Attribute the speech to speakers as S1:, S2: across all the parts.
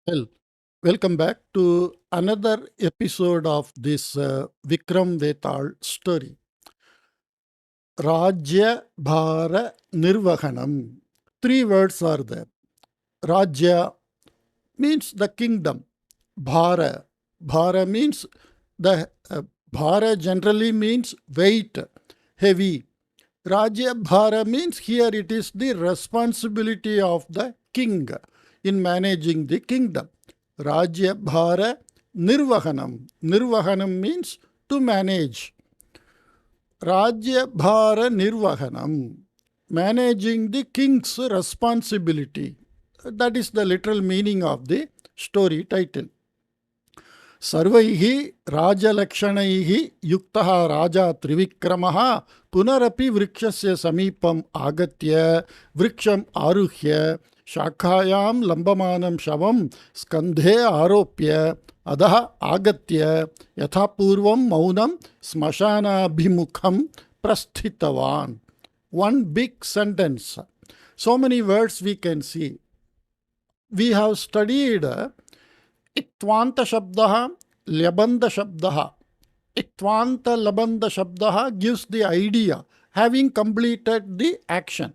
S1: Well, welcome back to another episode of this Vikram Vetal story. Rajyabhara Nirvahanam. Three words are there. Rajya means the kingdom. Bhara. Bhara means the Bhara generally means weight, heavy. Rajyabhara means here it is the responsibility of the king in managing the kingdom. Rajyabhara Nirvahanam. Nirvahanam means to manage. Rajyabhara Nirvahanam. Managing the king's responsibility. That is the literal meaning of the story title. सर्वैः राजलक्षणैः युक्तः राजा त्रिविक्रमः पुनरपि वृक्षस्य समीपम् आगत्य वृक्षम् आरुह्य शाखायां लम्बमानं शवं स्कन्धे आरोप्य अधः आगत्य यथापूर्वं मौनं श्मशानाभिमुखं प्रस्थितवान्. One big sentence. So many words we can see. We have studied Itvanta Shabdaha, Labanda Shabdaha. Itvanta Labanda Shabdaha gives the idea, having completed the action.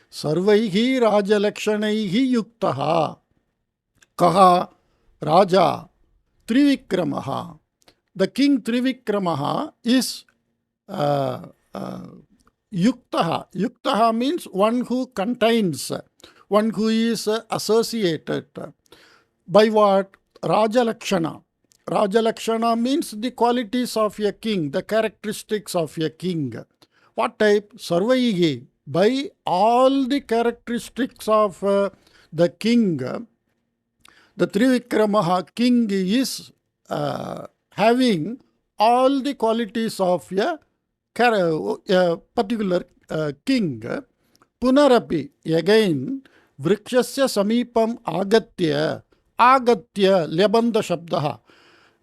S1: Sarvaihi Rajalakshanahi Yuktaha. Kaha Raja Trivikramaha. The king Trivikramaha is Yuktaha. Yuktaha means one who contains, one who is associated. By what? Rajalakshana. Rajalakshana means the qualities of a king, the characteristics of a king. What type? Sarvaihi. By all the characteristics of the king, the Trivikramaha king is having all the qualities of a particular king. Punarapi. Again, vrikshasya samipam agatya. Agatya, Labanda Shabdaha.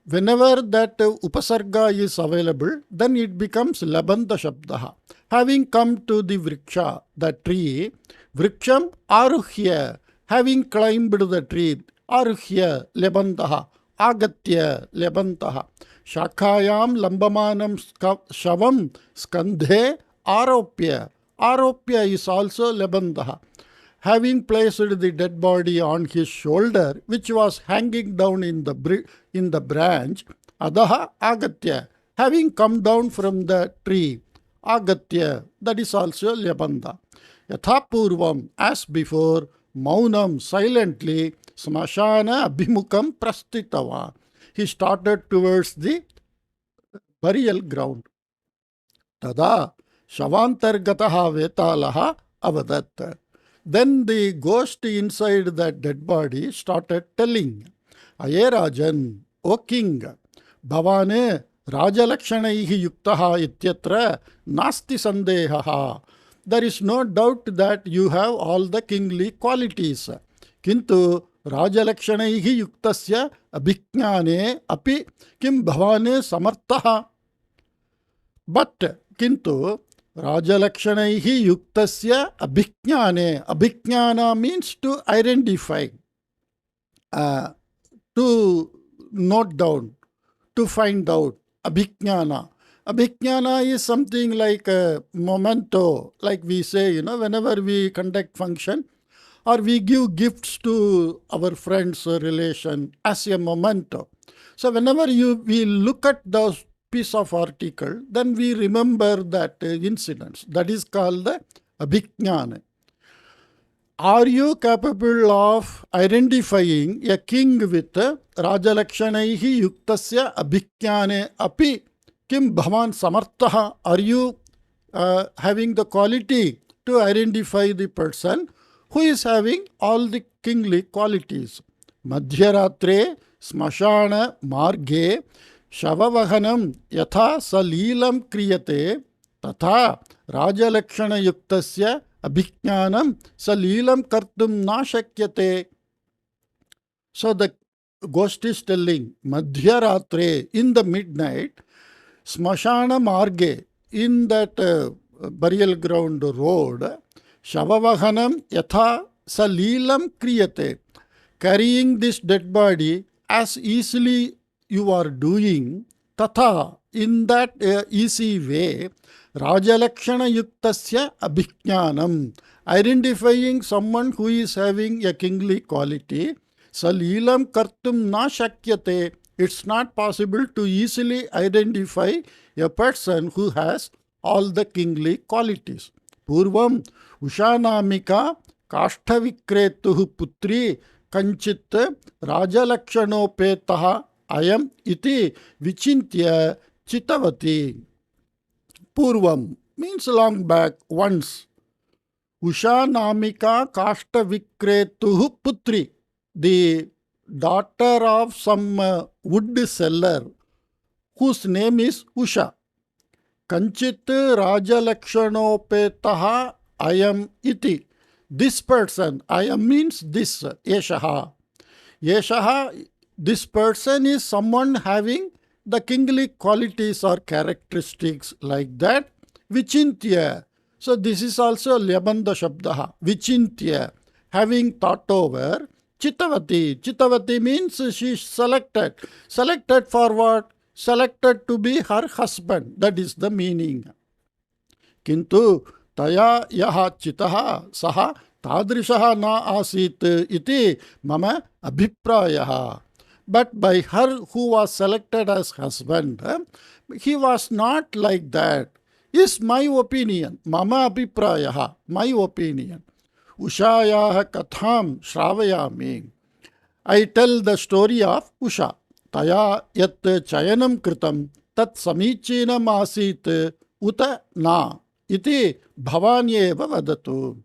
S1: Whenever that upasarga is available, then it becomes Labanda Shabdaha. Having come to the vriksha, the tree, vriksham aruhya, having climbed the tree, aruhya, Labandaha, Agatya, Labantaha. Shakhayam lambamanam shavam skandhe aropya. Aropya is also Labandaha. Having placed the dead body on his shoulder, which was hanging down in the branch, Adaha Agatya, having come down from the tree, Agatya, that is also Labanda. Yathapurvam, as before, Maunam, silently, Smashana Abhimukam Prastitava. He started towards the burial ground. Tada Shavantargataha Vetalaha Avadat. Then the ghost inside that dead body started telling, Ayerajan, O king, Bhavane Rajalakshanaih Yuktaha Ityatra Nasti Sandehaha. There is no doubt that you have all the kingly qualities. Kintu Rajalakshanaih Yuktasya Abhijnane Api Kim Bhavane Samartaha. But Kintu Rajalakshanaih yuktasya abhijnane. Abhijnana means to identify, to note down, to find out. Abhijnana. Abhijnana is something like a memento, like we say, whenever we conduct function or we give gifts to our friends or relation as a memento. So whenever we look at those piece of article, then we remember that incidents. That is called the abhijnana. Are you capable of identifying a king with Rajalakshanaih yuktasya abhijnane api kim bhavan samartaha? Are you having the quality to identify the person who is having all the kingly qualities? Madhyaratre smashana marge Shavavahanam yatha salilam kriyate tatha Rajalakshana yuktasya abhijnanam salilam kartum na shakyate. So the ghost is telling, Madhyaratre, in the midnight, Smashana marge, in that burial ground road, Shavavahanam yatha salilam kriyate. carrying this dead body as easily you are doing, tatha, in that easy way, Rajalakshana Yuktasya Abhijnanam, identifying someone who is having a kingly quality, Salilam Kartum Na Shakyate, it's not possible to easily identify a person who has all the kingly qualities. Purvam Ushanamika Kashthavikretuh Putri Kanchit Rajalakshanopetaha Ayam iti Vichintya Chitavati. Purvam means long back, once. Ushanamika Kashthavikretuh Putri, the daughter of some wood seller whose name is Usha. Kanchit Rajalakshanopetaha Ayam iti. This person, Ayam means this, Yeshaha. Yeshaha, this person is someone having the kingly qualities or characteristics like that. Vichintya. So this is also Lyabandha Shabdaha. Vichintya, having thought over. Chitavati. Chitavati means she is selected. Selected for what? Selected to be her husband. That is the meaning. Kintu taya yaha chitaha saha tadrishaha na asit iti mama abhiprayaha. But by her who was selected as husband, he was not like that. Is my opinion. Mama abhiprayaha, my opinion. Ushayaha katham shravayami. I tell the story of Usha. Taya yat chayanam kritam tat samichinam asit uta na iti bhavanyeva vadatu.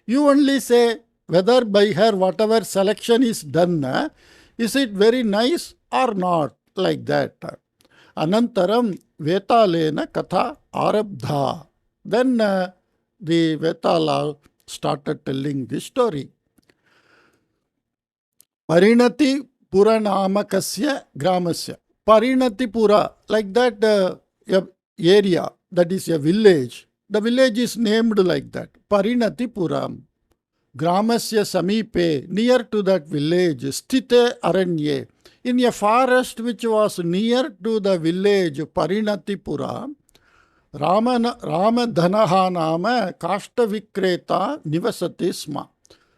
S1: You only say whether by her whatever selection is done, is it very nice or not, like that. Anantaram Vetalena Katha Arabdha. Then the Vetala started telling this story. Parinati Puranamakasya Gramasya. Parinati Pura, like that area, that is a village. The village is named like that. Parinati Puram. Gramasya Samipe, near to that village, Sthite Aranye. In a forest which was near to the village Parinatipura, Ramadhanaha nama Kashtavikreta Nivasati Sma.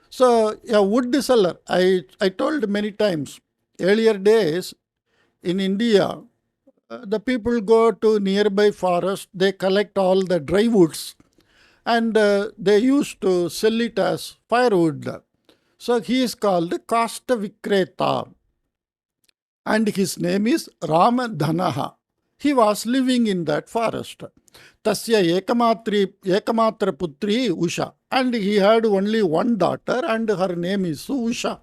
S1: So a wood seller, I told many times, earlier days in India, the people go to nearby forest, they collect all the dry woods and they used to sell it as firewood. So he is called Kashtavikreta. And his name is Ramadhanaha. He was living in that forest. Tasya Ekamatra Putri Usha. And he had only one daughter and her name is Usha.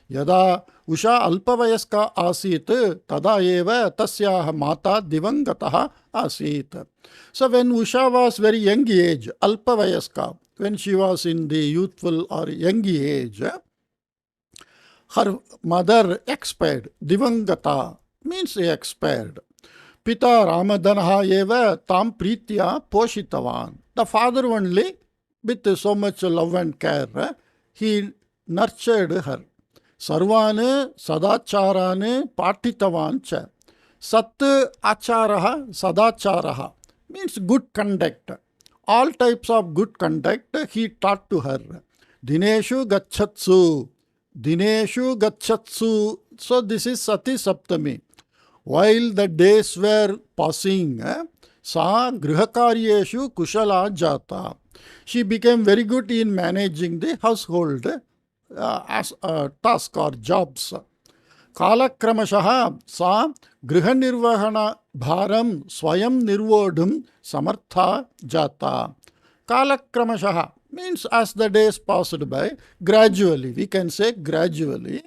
S1: Yada Usha Alpavayaska Asit, Tada Eva Tasyaha Mata Divangataha Asit. So when Usha was very young age, Alpavayaska, when she was in the youthful or young age, her mother expired. Divangata means expired. Pita Ramadhanaha eva tam pritya poshitavan. The father only, with so much love and care, he nurtured her. Sarvane sadacharane patitavan cha. Sat acharaha sadacharaha means good conduct. All types of good conduct he taught to her. Dineshu gachatsu. Dineshu gachatsu. So this is Sati Saptami. While the days were passing, sa grihakaryeshu kushala jata. She became very good in managing the household as a task or jobs. Kalakramashaha sa grihanirvahana bharam swayam nirvodhum samartha jata. Kalakramashaha means as the days passed by, gradually, we can say gradually,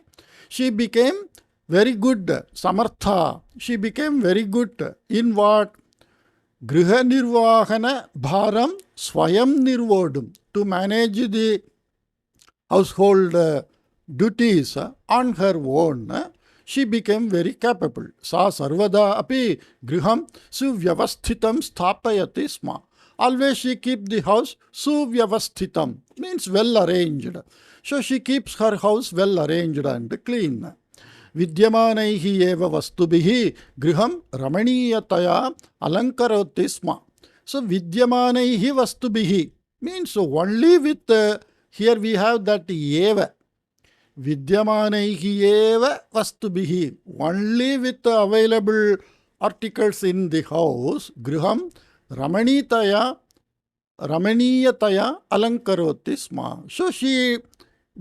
S1: she became very good, samartha. She became very good in what? Griha nirvahana bharam swayam nirvodham. To manage the household duties on her own, she became very capable. Sa sarvada api griham suvyavasthitam sthapayati sma. Always she keep the house suvyavasthitam, means well arranged. So she keeps her house well arranged and clean. Vidyamanaihi eva vastubihi griham ramaniyataya alankaroti sma. So Vidyamanaihi vastubihi means only with, here we have that eva. Vidyamanaihi eva vastubihi, only with the available articles in the house, griham ramaniyataya alankaroti sma. So she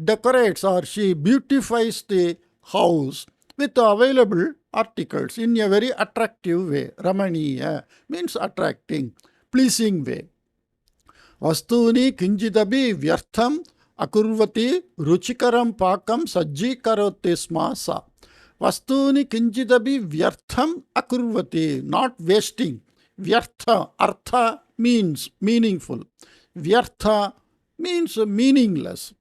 S1: decorates or she beautifies the house with the available articles in a very attractive way. Ramaniya means attracting, pleasing way. Vastuni kinjidabi vyartham akurvati ruchikaram pakam sajjikaroti sma sa. Vastuni kinjidabi vyartham akurvati, not wasting. Vyartha, artha means meaningful. Vyartha means meaningless.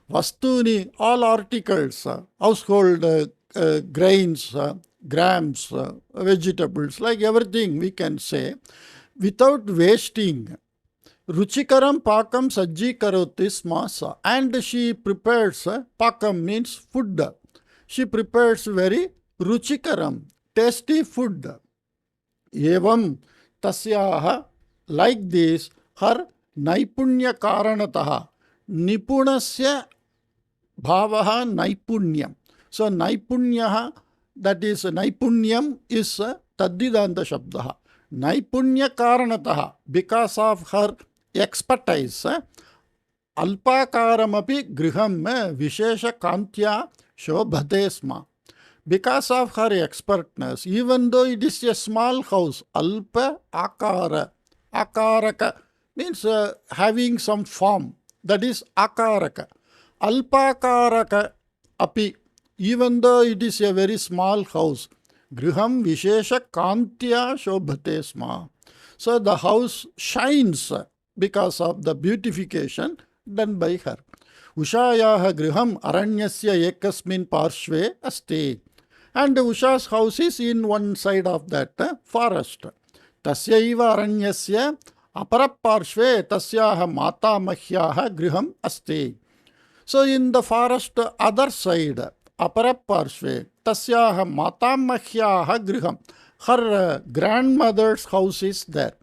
S1: Vastuni, all articles, household grains, grams, vegetables, like everything we can say, without wasting. Ruchikaram pakam sajjikaroti smasa. And she prepares, pakam means food. She prepares very ruchikaram, tasty food. Evam tasyaha, like this, her naipunya karanataha. Nipunasya bhavaha naipunyam. So naipunyaha, that is naipunyam, is taddidanta shabdaha. Naipunya karanataha, because of her expertise, alpakaramapi griham vishesha kantya shobhate sma. Because of her expertness, even though it is a small house, alpa akara, akaraka means having some form, that is akaraka. Alpakaraka api, even though it is a very small house, griham vishesha kantya shobhate sma. So the house shines because of the beautification done by her. Ushayaha griham aranyasya ekasmin parshve asti. And Usha's house is in one side of that forest. Tasyaiva aranyasya aparaparshve tasyaha matamahyaha griham asti. So in the forest other side, aparaparshve tasyaha matamahyaha griham, her grandmother's house is there.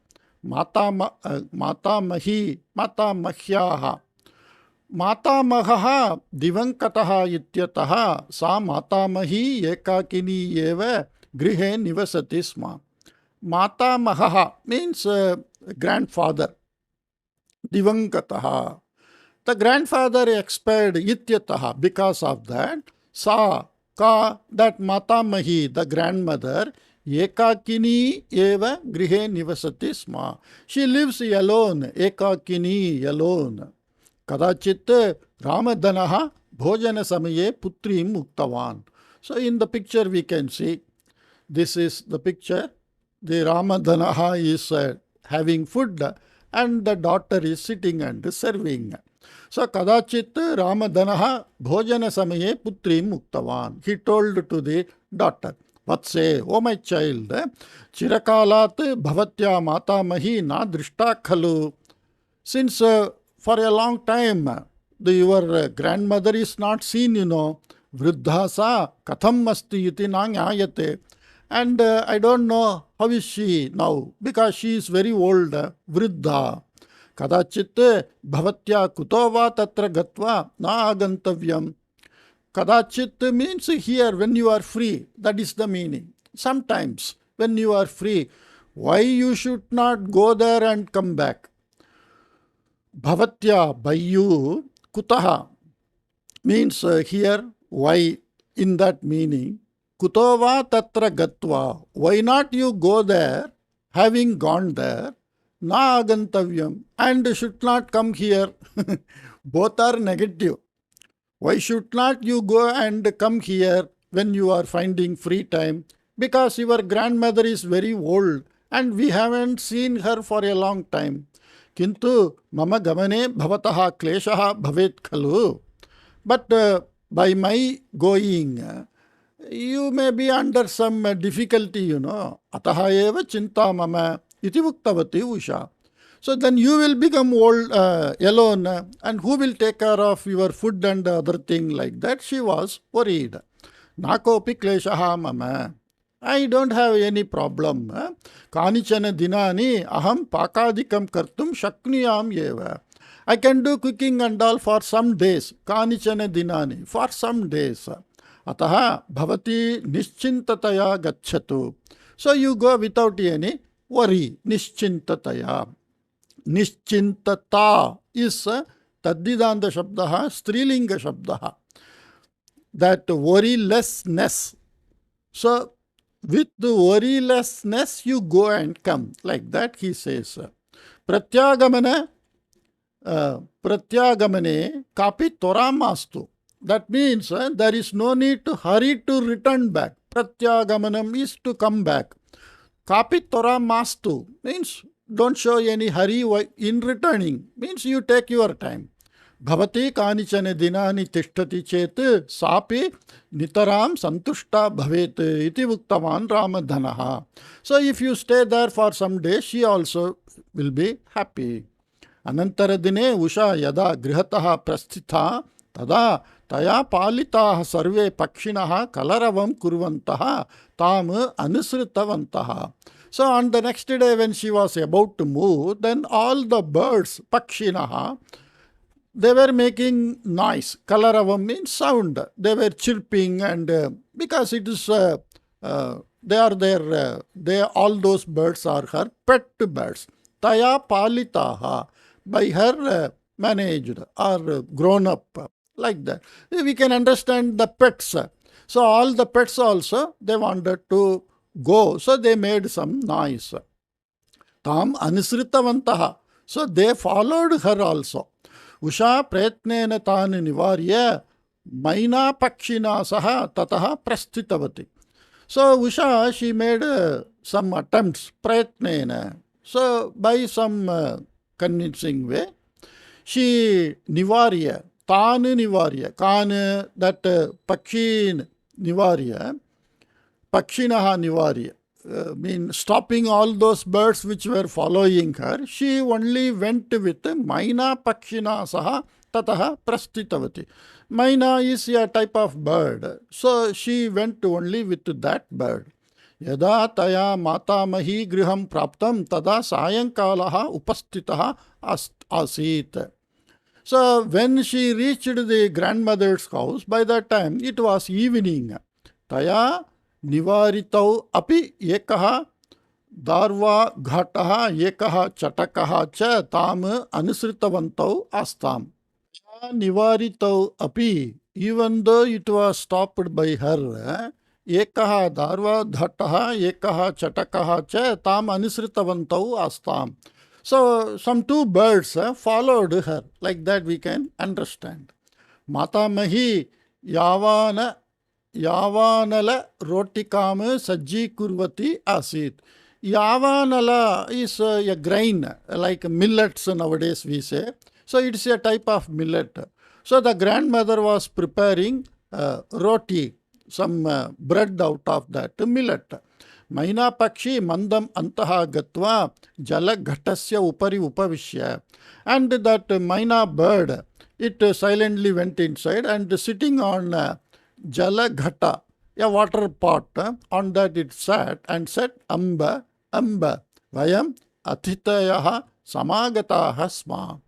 S1: Matamahyaha. Matamahaha divankataha ityataha sa matamahi ekakini eva grihe nivasati sma. Matamahaha means grandfather. Divankataha. The grandfather expired ityataha. Because of that, sa, ka, that matamahi, the grandmother, ekakini eva grihe nivasati sma. She lives alone, ekakini, alone. Kadachit Ramadanaha bhojana samaye putrim muktavan. So in the picture we can see, this is the picture. The Ramadanaha is having food and the daughter is sitting and serving. So Kadachit Ramadanaha bhojana samaye putrim muktavan. He told to the daughter, Vatse, oh my child, chirakalat bhavatya matamahi na drishta khalu. Since for a long time, your grandmother is not seen, Vriddha sa katham asti iti na nyayate. And I don't know how is she now, because she is very old, Vriddha. Kadachit bhavatya kutova tatra gatva na agantavyam. Kadachit means here when you are free, that is the meaning. Sometimes when you are free, why you should not go there and come back? Bhavatya, by you, kutaha means here, why in that meaning. Kutova tatra gatva, why not you go there, having gone there, na agantavyam, and should not come here. Both are negative. Why should not you go and come here when you are finding free time? Because your grandmother is very old and we haven't seen her for a long time. Kintu mama gamane bhavataha kleshaha bhavet khalu. But by my going, you may be under some difficulty, Ataha eva chinta mama iti uktavati Usha. So then you will become old alone, and who will take care of your food and other thing like that? She was worried. Nakopi kleshaha mama. I don't have any problem. Kanichana dinani aham pakadikam kartum shakniyam eva. I can do cooking and all for some days. Kanichana dinani, for some days. Ataha bhavati nischintataya gacchatu. So you go without any worry. Nischintataya. Nischintata is Taddidanta Shabdaha, Strilinga Shabdaha. That worrylessness. So, with the worrylessness, you go and come. Like that, he says. Pratyagamane kapi toramastu. That means there is no need to hurry to return back. Pratyagamanam is to come back. Kapi toramastu means don't show any hurry in returning. Means you take your time. Bhavati kanichane dinani tishtati chet sapi nitaram santushta bhavet iti uktavan ramadhanaha. So if you stay there for some days, she also will be happy. Anantara dine usha yada grihataha prasthitha tada taya palitaha sarve pakshinaha kalaravam kurvantaha tam anusritavantaha. So on the next day when she was about to move, then all the birds, pakshinaha, they were making noise. Kalaravam means sound. They were chirping, and because it is, they are there, all those birds are her pet birds. Taya palitaha, by her managed or grown up, like that. We can understand the pets. So all the pets also, they wanted to go. So they made some noise. Tam anusritavantaha. So they followed her also. Usha prayatnena tan nivarya maina pakshina saha tataha prasthitavati. So Usha, she made some attempts, prayatnena. So by some convincing way, she nivarya, tan nivarya, kan that pakshin nivarya, pakshinaha nivarya. Mean stopping all those birds which were following her, she only went with Maina Pakshina Saha Tataha Prastitavati. Maina is a type of bird, so she went only with that bird. Yada taya matamahi griham praptam tada sayankalaha upastitaha asit. So when she reached the grandmother's house, by that time it was evening. Taya निवारितौ अपि एकः दार्वा घाटः एकः चटकः च ताम अनुसृतवन्तौ आस्ताम. निवारितौ अपि, even though it was stopped by her, ekah darva dhatah ekah chatakah cha tam anusritavantau astam. So some two birds followed her. Like that we can understand. Matamahi yavana Yavanala rotikam sajji kurvati asit. Yavanala is a grain, like millets nowadays we say. So it's a type of millet. So the grandmother was preparing roti, some bread out of that millet. Maina pakshi mandam antaha gatva jala ghatasya upari upavishya. And that Maina bird, it silently went inside and sitting on Jala Ghata, a water pot, on that it sat and said, Amba, Amba, Vayam Athitayaha Samagataha Sma.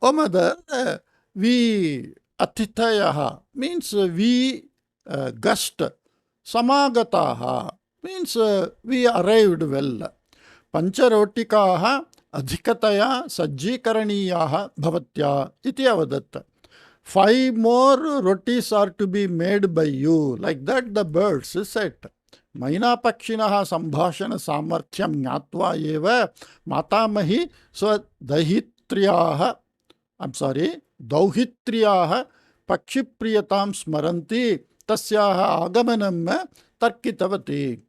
S1: O mother, we Athitayaha means we gust. Samagataha means we arrived well. Pancharotikaha adhikataya sajjikaraniyaha bhavatya iti avadat. 5 more rotis are to be made by you. Like that the birds said. Maina pakshinaha sambhashana samarthyam nyatva eva matamahi swadaihitriyaha, dauhitriyaha pakshipriyatam smaranti tasyaha agamanam tarkitavati.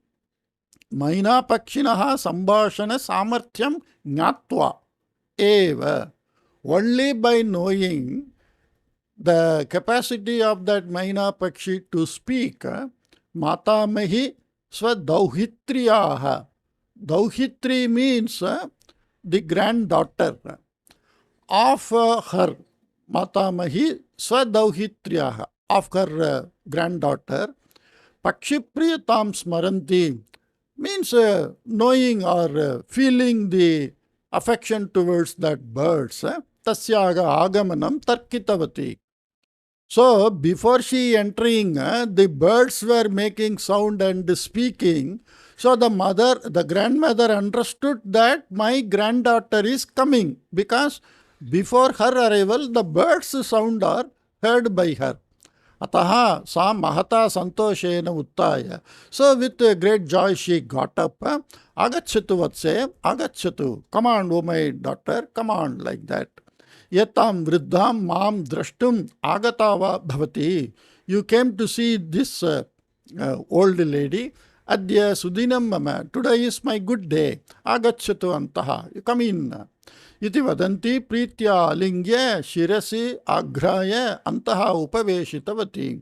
S1: Maina pakshinaha sambhashana samarthyam nyatva eva. Only by knowing the capacity of that Maina Pakshi to speak, Matamahi Swadauhitriyaha. Dauhitri means the granddaughter of her Matamahi Swadauhitriyaha, of her granddaughter, Pakshipriyatam Smaranti, means knowing or feeling the affection towards that birds. Tasyaga agamanam tarkitavati. So before she entering, the birds were making sound and speaking. So the grandmother understood that my granddaughter is coming, because before her arrival, the birds' sound are heard by her. Ataha sa mahata santoshena uttaya. So with great joy she got up. Agachatu vatse, agachatu. Come on, oh my daughter, come on, like that. Yatam vriddham mam drashtum agatava bhavati. You came to see this old lady. Adya sudinam mama. Today is my good day. Agachatu antaha. You come in. Iti vadanti pritya lingya shirasi agraya antaha upaveshitavati.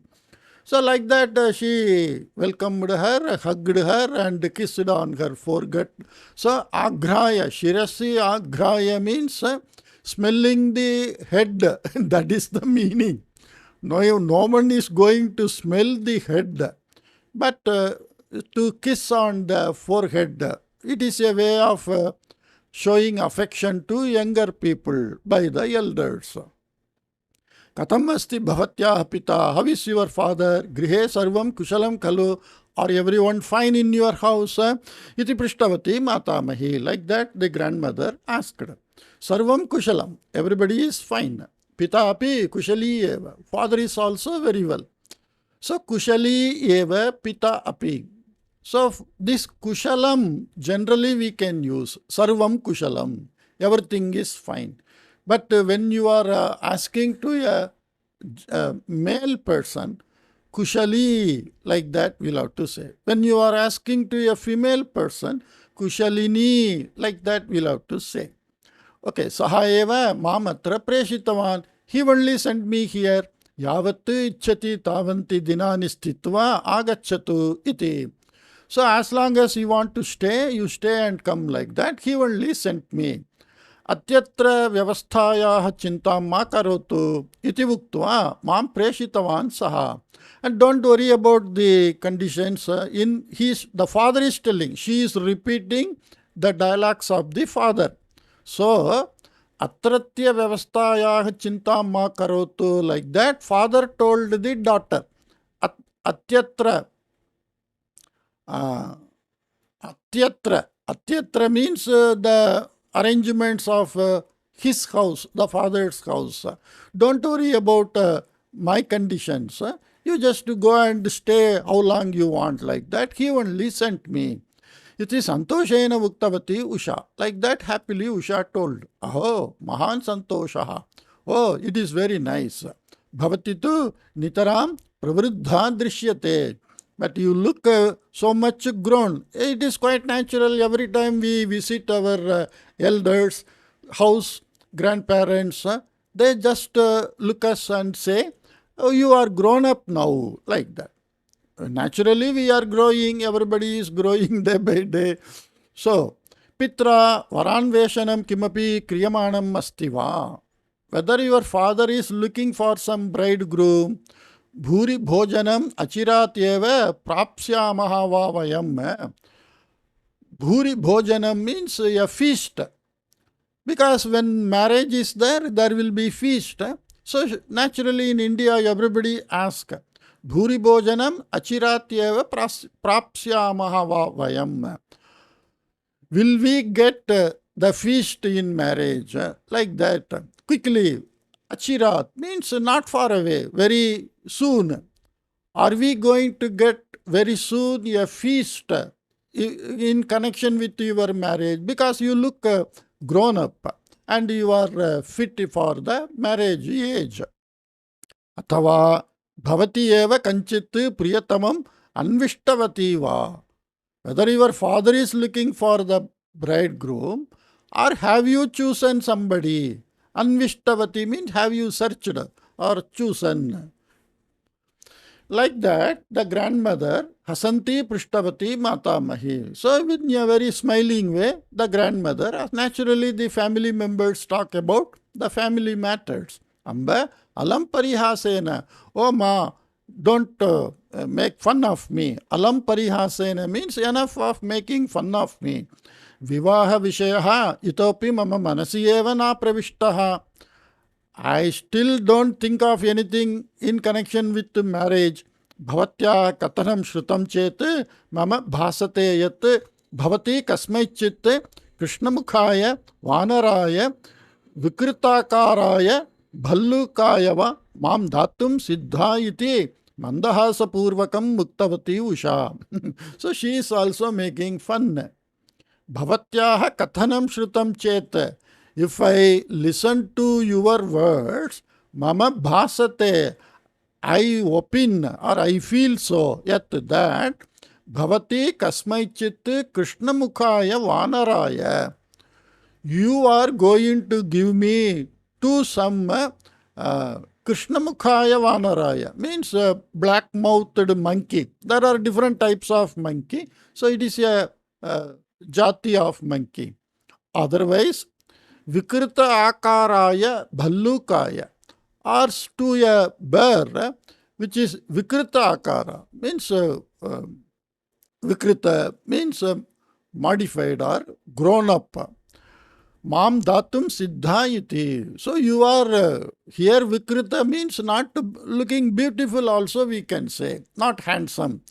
S1: So like that she welcomed her, hugged her and kissed on her forehead. So agraya, shirasi agraya means smelling the head. That is the meaning. No one is going to smell the head, but to kiss on the forehead. It is a way of showing affection to younger people by the elders. Katam asti bhavatyah pita, how is your father? Grihe sarvam kushalam kalu, or everyone fine in your house? Iti prishtavati matamahi. Like that the grandmother asked. Sarvam kushalam, everybody is fine. Pita api kushali eva, father is also very well. So kushali eva pita api. So this kushalam generally we can use. Sarvam kushalam. Everything is fine. But when you are asking to a male person, kushali, like that we'll have to say. When you are asking to a female person, kushalini, like that we'll have to say. Okay, sahaeva mamatra preshitavan. He only sent me here. Yavattu ichchati tavanti dinani sthitva agachatu iti. So as long as you want to stay, you stay and come, like that. He only sent me. Atyatra vyavasthayaha chintam ma karotu iti uktva mam preshitavan saha. And don't worry about the conditions. The father is telling, she is repeating the dialogues of the father. So, atratya vyavasthayaha chintam ma karotu, like that, father told the daughter. Atyatra. Atyatra means the arrangements of his house, the father's house. Don't worry about my conditions. You just go and stay how long you want, like that. He only sent me. Iti santoshena uktavati Usha. Like that happily Usha told. Aho, mahan santoshaha. Oh, it is very nice. Bhavatitu nitaram pravruddha drishyate. But you look so much grown. It is quite natural. Every time we visit our elders' house, grandparents, they just look us and say, oh, you are grown up now, like that. Naturally, we are growing. Everybody is growing day by day. So, pitra varanveshanam kimapi kriyamanam astiva. Whether your father is looking for some bridegroom, Bhuri bhojanam achiratyeva prapsyamaha va vayam. Bhuri bhojanam means a feast. Because when marriage is there, there will be feast. So naturally in India, everybody asks, Bhuri bhojanam achiratyeva prapsyamaha va vayam. Will we get the feast in marriage? Like that. Quickly. Achirat means not far away, very soon. Are we going to get very soon a feast in connection with your marriage? Because you look grown up and you are fit for the marriage age. Athava bhavati eva kanchit priyatamam anvishtavati va. Whether your father is looking for the bridegroom or have you chosen somebody? Anvishtavati means have you searched or chosen. Like that, the grandmother, Hasanti Prishtavati Matamahi. So, in a very smiling way, the grandmother, naturally the family members talk about the family matters. Amba alam parihasena. Oh ma, don't make fun of me. Alam parihasena means enough of making fun of me. Vivaha vishayaha itopi mama manasi eva na pravishtaha. I still don't think of anything in connection with marriage. Bhavatya katanam shrutam chet mama bhasate yat bhavati kasmaichit Krishnamukhaya vanaraya vikritakārāya bhallukāyava mam datum siddha iti mandahasapurvakam muktavati usha. So she is also making fun. Bhavatyaha kathanam shrutam chet. If I listen to your words, mama bhasate, I opine or I feel so, yet that bhavati kasmaichit Krishnamukhaya vanaraya. You are going to give me to some Krishnamukhaya vanaraya, means a black-mouthed monkey. There are different types of monkey, so it is a jati of monkey. Otherwise, Vikrita akaraya bhallukaya, or to a bear which is Vikrita akara, means Vikrita means modified or grown up. Mam datum siddha iti. So you are here Vikrita means not looking beautiful also we can say, not handsome.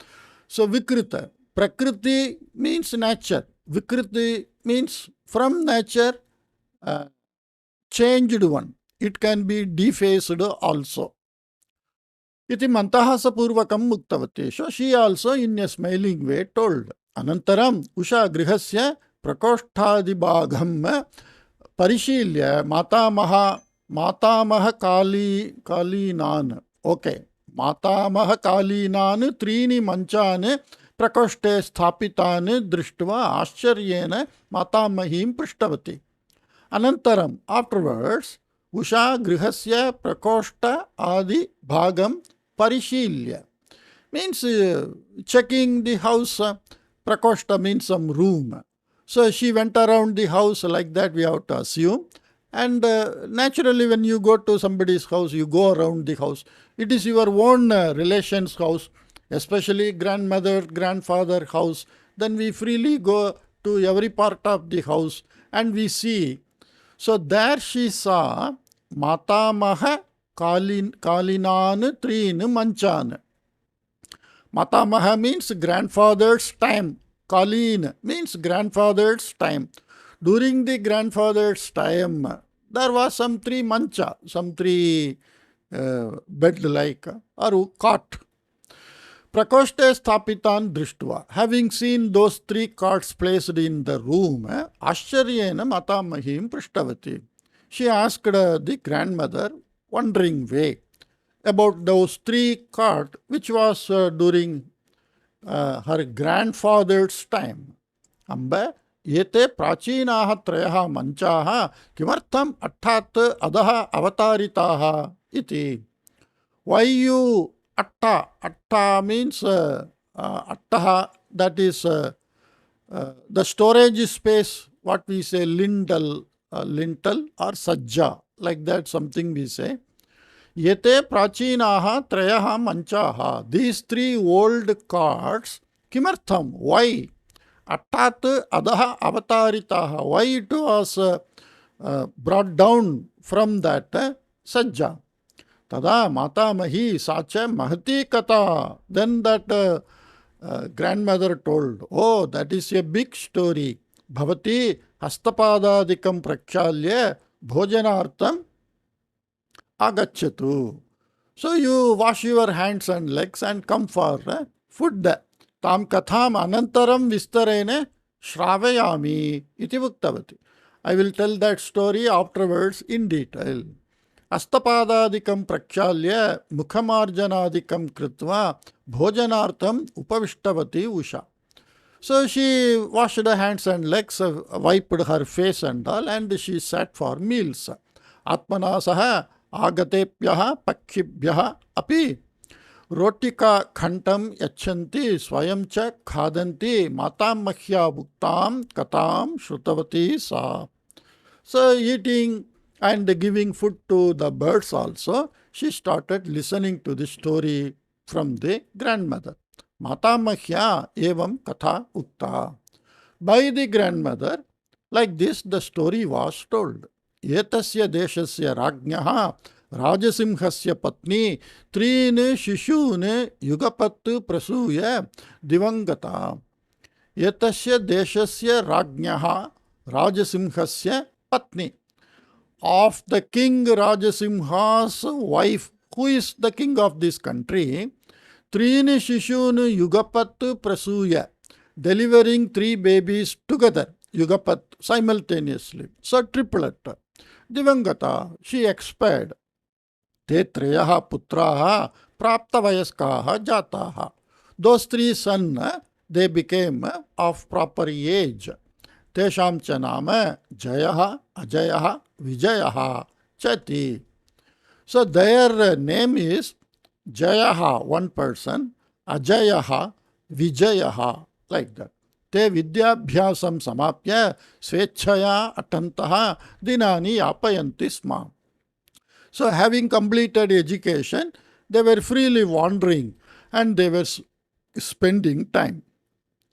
S1: So Vikrita, Prakriti means nature. Vikriti means from nature changed one. It can be defaced also. Iti mantahasapurvakam muktavati. So she also in a smiling way told. Anantaram usha grihasya prakosthadibhagham parishilya matamaha kalinan. Okay. Matamaha kalinan trini manchane prakoshte sthapitan drishtva ascharyena matamahim prishtavati. Anantaram, afterwards, Usha grihasya prakoshta adi bhagam parishilya. Means checking the house. Prakoshta means some room. So she went around the house like that, we have to assume. And naturally, when you go to somebody's house, you go around the house. It is your own relation's house, especially grandmother, grandfather house. Then we freely go to every part of the house and we see. So there she saw Matamaha Kalinan Trin Manchan. Matamaha means grandfather's time. Kalin means grandfather's time. During the grandfather's time, there was some three mancha, some three bed-like or cot. Prakoshte sthapitan drishtva. Having seen those three carts placed in the room, Ascharyena matamahim prishtavati. She asked the grandmother, wondering way, about those three carts, which was during her grandfather's time. Amba, yete prachinaha trayaha manchaha kimartham attat adaha avataritaha iti. Why you atta means attaha, that is the storage space, what we say lintel or sajja, like that something we say. Yete prachinaha trayaha manchaha. These three old carts, kimartham, why? Attat adaha avataritaha. Why it was brought down from that sajja. Tada matamahi sacha mahati kata. Then that grandmother told, oh, that is a big story. Bhavati hastapadadikam prakshaalya bhojanartam agacchatu. So you wash your hands and legs and come for food. Tam katham anantaram vistarene shravayami iti muktavati. I will tell that story afterwards in detail. Astapadadikam prakshaalya mukhamarjanadikam kritva bhojanartam upavishtavati usha. So she washed her hands and legs, wiped her face and all, and she sat for meals. Atmanasaha agatepyaha pakshibhyaha api Rotika khantam yachanti swayam cha khadanti matam mahya bhuktam katam shrutavati sa. So eating and giving food to the birds also, she started listening to the story from the grandmother. Mata mahya evam katha utta. By the grandmother, like this the story was told. Etasya deshasya rajnyaha राजसिंहस्य पत्नी त्रीन शिशून युगपत् प्रसूय दिवंगता. एतस्य देशस्य राज्ञः राजसिंहस्य पत्नी. Of the king Rajasimha's wife, who is the king of this country, त्रीन शिशून युगपत् प्रसूय, delivering 3 babies together, yugapat, simultaneously, so triplet. Divangata, she expired. Te treyaha putraha praptavayaskaha jataha. Those 3 sons, they became of proper age. Tesham cha nama Jayaha, Ajayaha, Vijayaha, Chati. So their name is Jayaha, one person, Ajayaha, Vijayaha, like that. Te vidyabhyasam samapya swechaya atantaha dinani yapayanti sma. So having completed education, they were freely wandering and they were spending time.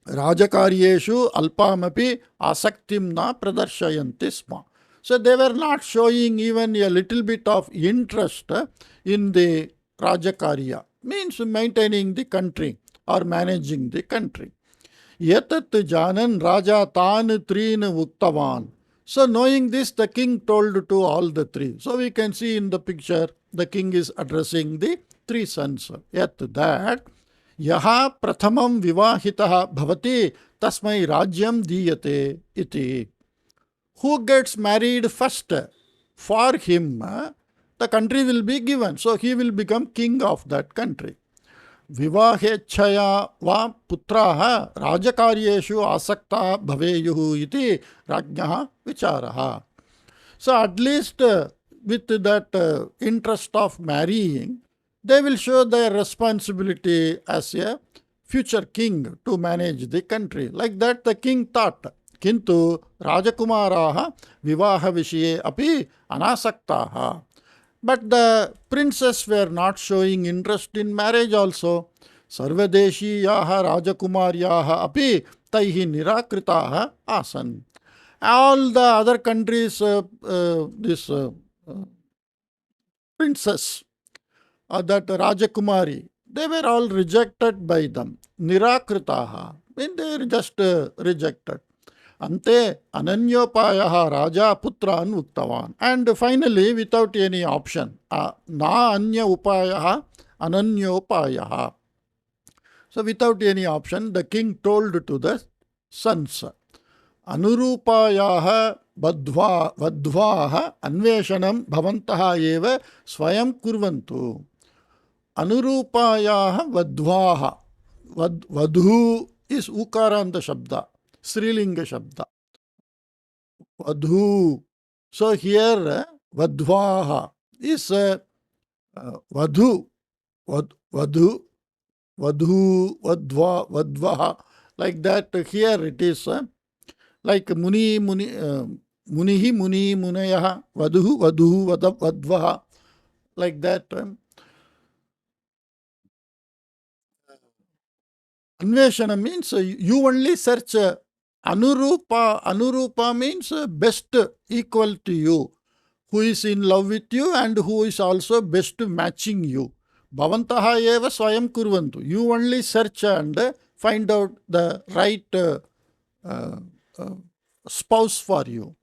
S1: Rajakaryeshu alpamapi asaktim na pradarshayanti sma. So they were not showing even a little bit of interest in the Rajakarya, means maintaining the country or managing the country. Yatat janan raja tan treen uktavan. So knowing this, the king told to all the 3. So we can see in the picture, the king is addressing the 3 sons. Yet that, yaha prathamam vivahitaha bhavati tasmai rajyam diyate iti. Who gets married first, for him the country will be given. So he will become king of that country. Vivahechaya va putraha rajakaryeshu asakta bhaveyuhu iti rajnyaha vicharaha. So at least with that interest of marrying, they will show their responsibility as a future king to manage the country. Like that the king thought. Kintu rajakumaraha vivaha vishaye api anasaktaha. But the princes were not showing interest in marriage also. Sarvadeshiyaha rajakumaryaha api taihi nirakritaha asan. All the other countries, this princess, that Rajakumari, they were all rejected by them. Nirakritaha, mean they were just rejected. Ante ananyopayaha raja putran uktavan. And finally, without any option, na anya upayaha ananyopayaha. So without any option, the king told to the sons, anurupayaha vadvaha anveshanam bhavantaha eva swayam kurvantu. Anurupayaha vadvaha. Vadhu is ukaranta shabda. Srilinga Shabda. Vadhu. So here Vadvaha is Vadhu. Vadhu. Vadhu. Vadva. Vadvaha. Like that here it is like Munihi Muni Munayaha. Vadhu. Vadhu. Vadvaha. Like that. Anveshana means you only search Anurupa. Anurupa means best, equal to you, who is in love with you and who is also best matching you. Bhavantaha eva swayam kurvantu. You only search and find out the right spouse for you.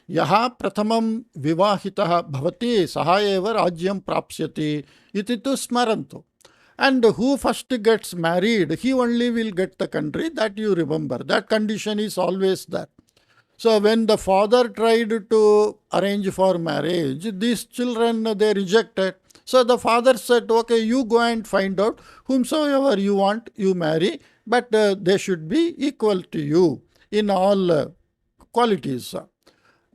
S1: Yaha prathamam vivahitaha bhavati saha eva rajyam prapsyati iti tu smarantu. And who first gets married, he only will get the country, that you remember. That condition is always there. So when the father tried to arrange for marriage, these children, they rejected. So the father said, okay, you go and find out whomsoever you want, you marry, but they should be equal to you in all qualities.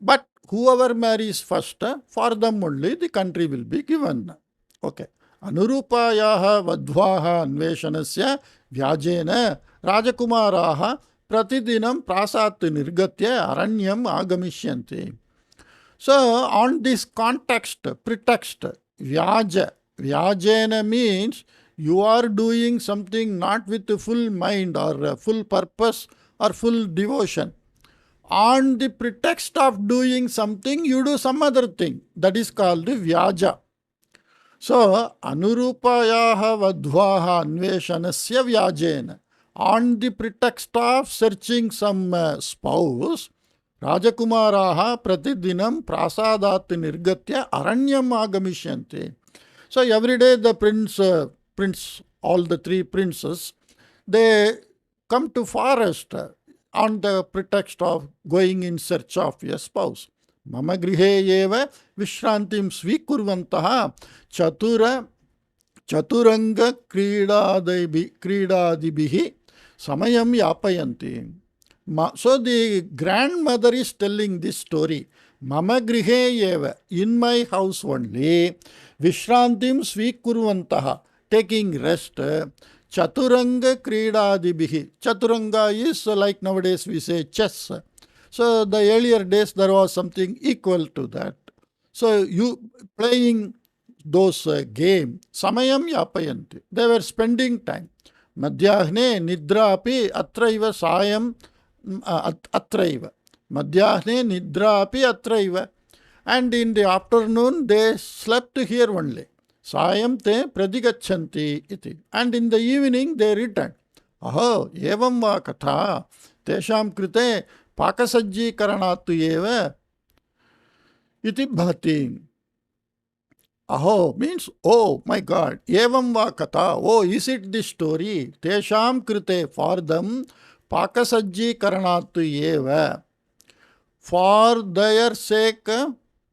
S1: But whoever marries first, for them only the country will be given. Okay. अनुरूपायाः वध्वाः अन्वेषणस्य व्याजेन राजकुमाराः प्रतिदिनं प्रासात् निर्गत्य अरण्यम् आगमिष्यन्ति. So on this context, pretext, vyajena means you are doing something not with a full mind or a full purpose or full devotion. On the pretext of doing something, you do some other thing. That is called vyaja. So, anurupayaha vadhvaha anveshanasya vyajena. On the pretext of searching some spouse, Rajakumaraha pratidinam prasadat nirgatya aranyam agamishyante. So every day the prince, all the three princes, they come to forest on the pretext of going in search of a spouse. Mama grihe eva vishrantim svikurvantaha chaturanga kridadibihi samayam yapayanti. So the grandmother is telling this story. Mama grihe eva, in my house only, vishrantim svikurvantaha, taking rest, chaturanga kridadibihi. Chaturanga is like nowadays we say chess. So the earlier days there was something equal to that. So you playing those game, samayam yapayanti. They were spending time. Madhyahne nidra api atraiva sayam atraiva. Madhyahne nidra api atraiva. And in the afternoon they slept here only. Sayam te pradigachanti iti. And in the evening they returned. Aho, evam va katha, tesham krite pakasajjikaranaattu eva iti bhati. Aho means, oh my God, evam va katha, oh, is it this story? Tesham krite, for them, pakasajjikaranaattu eva. For their sake,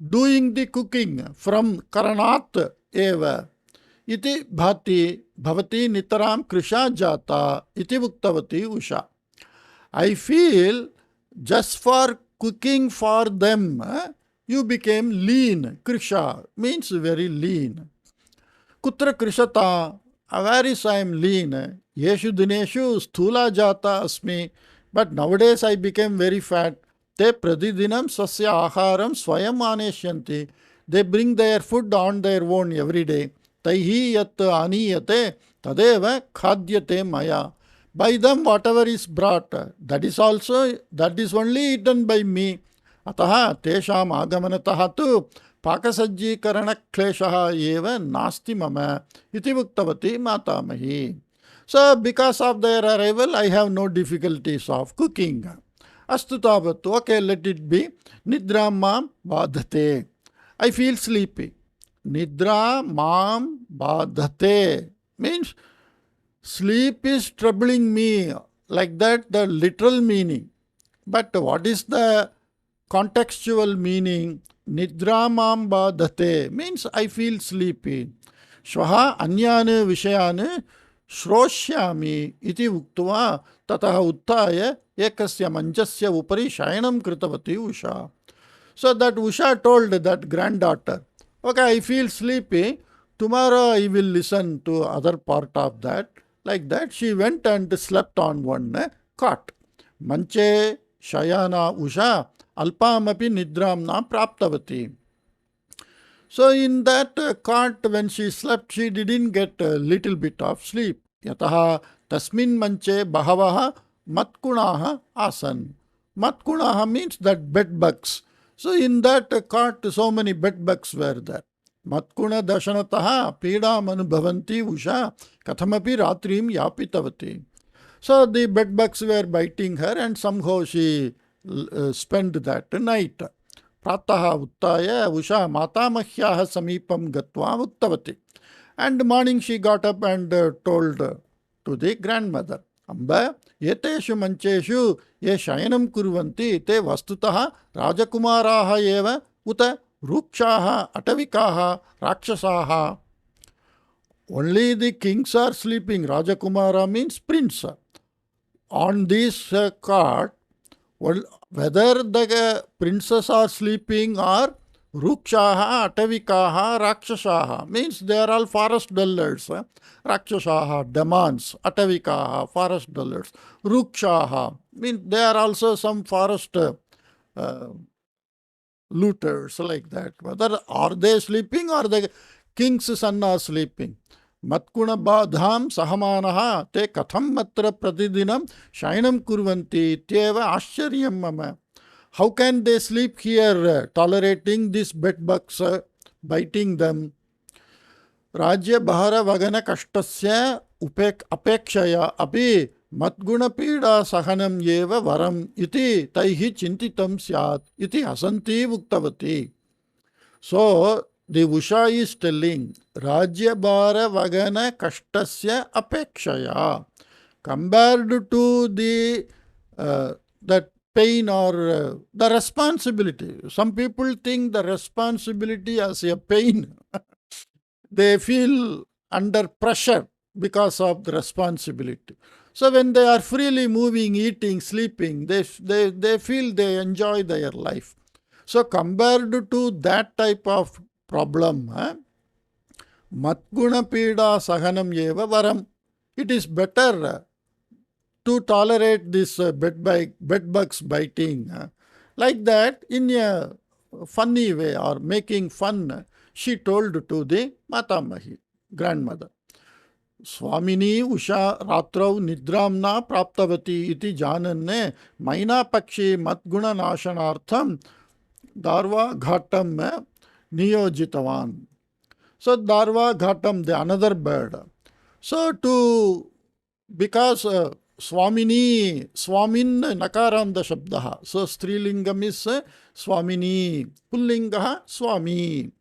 S1: doing the cooking from karanat eva. Iti bhati, bhavati nitaram krisha jata, iti uktavati usha. I feel just for cooking for them, you became lean. Krisha means very lean. Kutra krishata, where is I am lean? Yeshu dineshu sthula jata asmi. But nowadays I became very fat. Te pradidinam sasya aharam swayam aneshyanti. They bring their food on their own every day. Taihi yat aniyate tadeva khadyate maya. By them whatever is brought, that is only eaten by me. Ataha tesham agamanataha tu pakasajjikarana kleshaha eva nasti mama iti uktavati matamahi. So because of their arrival, I have no difficulties of cooking. Astu tavattu, okay, let it be. Nidra mam badhate. I feel sleepy. Nidra mam badhate means sleep is troubling me, like that the literal meaning. But what is the contextual meaning? Nidra mam badhate means I feel sleepy. Shvaha anyane vishayane shroshyami iti uktva tataha uttaya ekasya manjasya upari shayanam kritavati Usha. So that Usha told that granddaughter, okay, I feel sleepy. Tomorrow I will listen to other part of that. Like that, she went and slept on one cot. Manche shayana Usha alpamapi nidramna praptavati. So in that cot, when she slept, she didn't get a little bit of sleep. Yataha tasmin manche bahavaha matkunaha asan. Matkunaha means that bed bugs. So in that cot, so many bed bugs were there. Matkuna dashanataha pidam anubhavanti Usha kathamapi ratrim yapitavati. So the bed bugs were biting her and somehow she spent that night. Prataha uttaya Usha matamahyaha samipam gatva uttavati. And morning she got up and told to the grandmother, Amba, yeteshu mancheshu ye shayanam kurvanti te vastutaha rajakumaraha eva uta rukshaha atavikaha rakshasaha. Only the kings are sleeping. Rajakumara means prince. On this cart, whether the princes are sleeping or Rukshaha, Atavikaha, Rakshashaha means they are all forest dwellers. Rakshashaha, demons. Atavikaha, forest dwellers. Rukshaha means they are also some forest looters like that. Whether are they sleeping or the king's son are sleeping. Matkuna badham sahamanaha te katham matra pratidinam shainam kurvanti ityeva ascharyam mama. How can they sleep here, tolerating these bedbugs, biting them? Rajyabhara vagana kashtasya apekshaya api matgunapida sahanam yeva varam iti taihi chintitam syat iti hasanti uktavati. So, the Usha is telling Rajyabhara vagana kashtasya apekshaya compared to the that pain or the responsibility. Some people think the responsibility as a pain. They feel under pressure because of the responsibility. So when they are freely moving, eating, sleeping, they feel they enjoy their life. So compared to that type of problem, matguna pida sahanam yeva varam. It is better to tolerate this bed bugs biting. Like that, in a funny way or making fun, she told to the Matamahi, grandmother. Swamini Usha Ratrau Nidramna Praptavati iti jananne Maina Pakshi Matguna Nashanartham Darva Ghatam Niyojitavan. So Darva Ghatam, the another bird. So because Swamini, Swamin Nakaranda Shabdaha. So Strilingam is Swamini, Pullingaha Swami.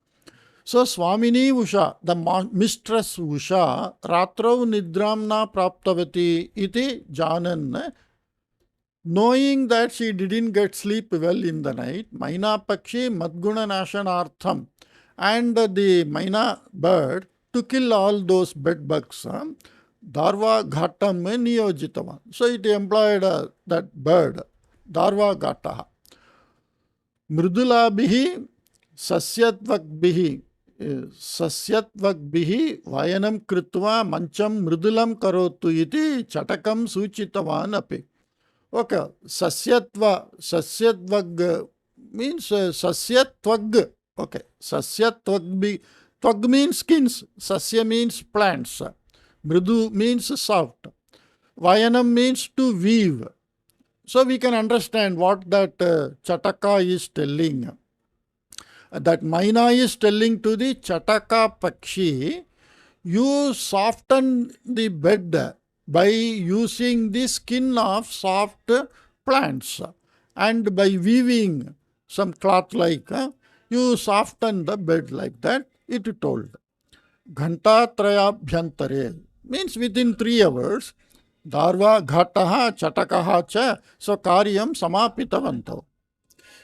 S1: So Swamini Usha, the mistress Usha, Ratrau Nidramna Praptavati iti Janan, knowing that she didn't get sleep well in the night, Maina Pakshi Madguna Nashanartham, and the Maina bird to kill all those bed bugs. Darva Ghatam Niyojitavan. So it employed that bird, Darva Ghataha. Mridulabhihi Sasyatvagbhihi vayanam kritva mancham mridulam karotu iti chatakam suchitavan api. Okay, sasyattvag means sasyatvag. Okay, sasyatvag. Tvag means skins, sasya means plants. Mridu means soft. Vayanam means to weave. So we can understand what that Chataka is telling. That Maina is telling to the Chataka Pakshi, you soften the bed by using the skin of soft plants and by weaving some cloth like, you soften the bed like that, it told. Ghantatrayabhyantare means within 3 hours, Darva Ghataha Chatakaha cha, so Karyam Samapitavanto.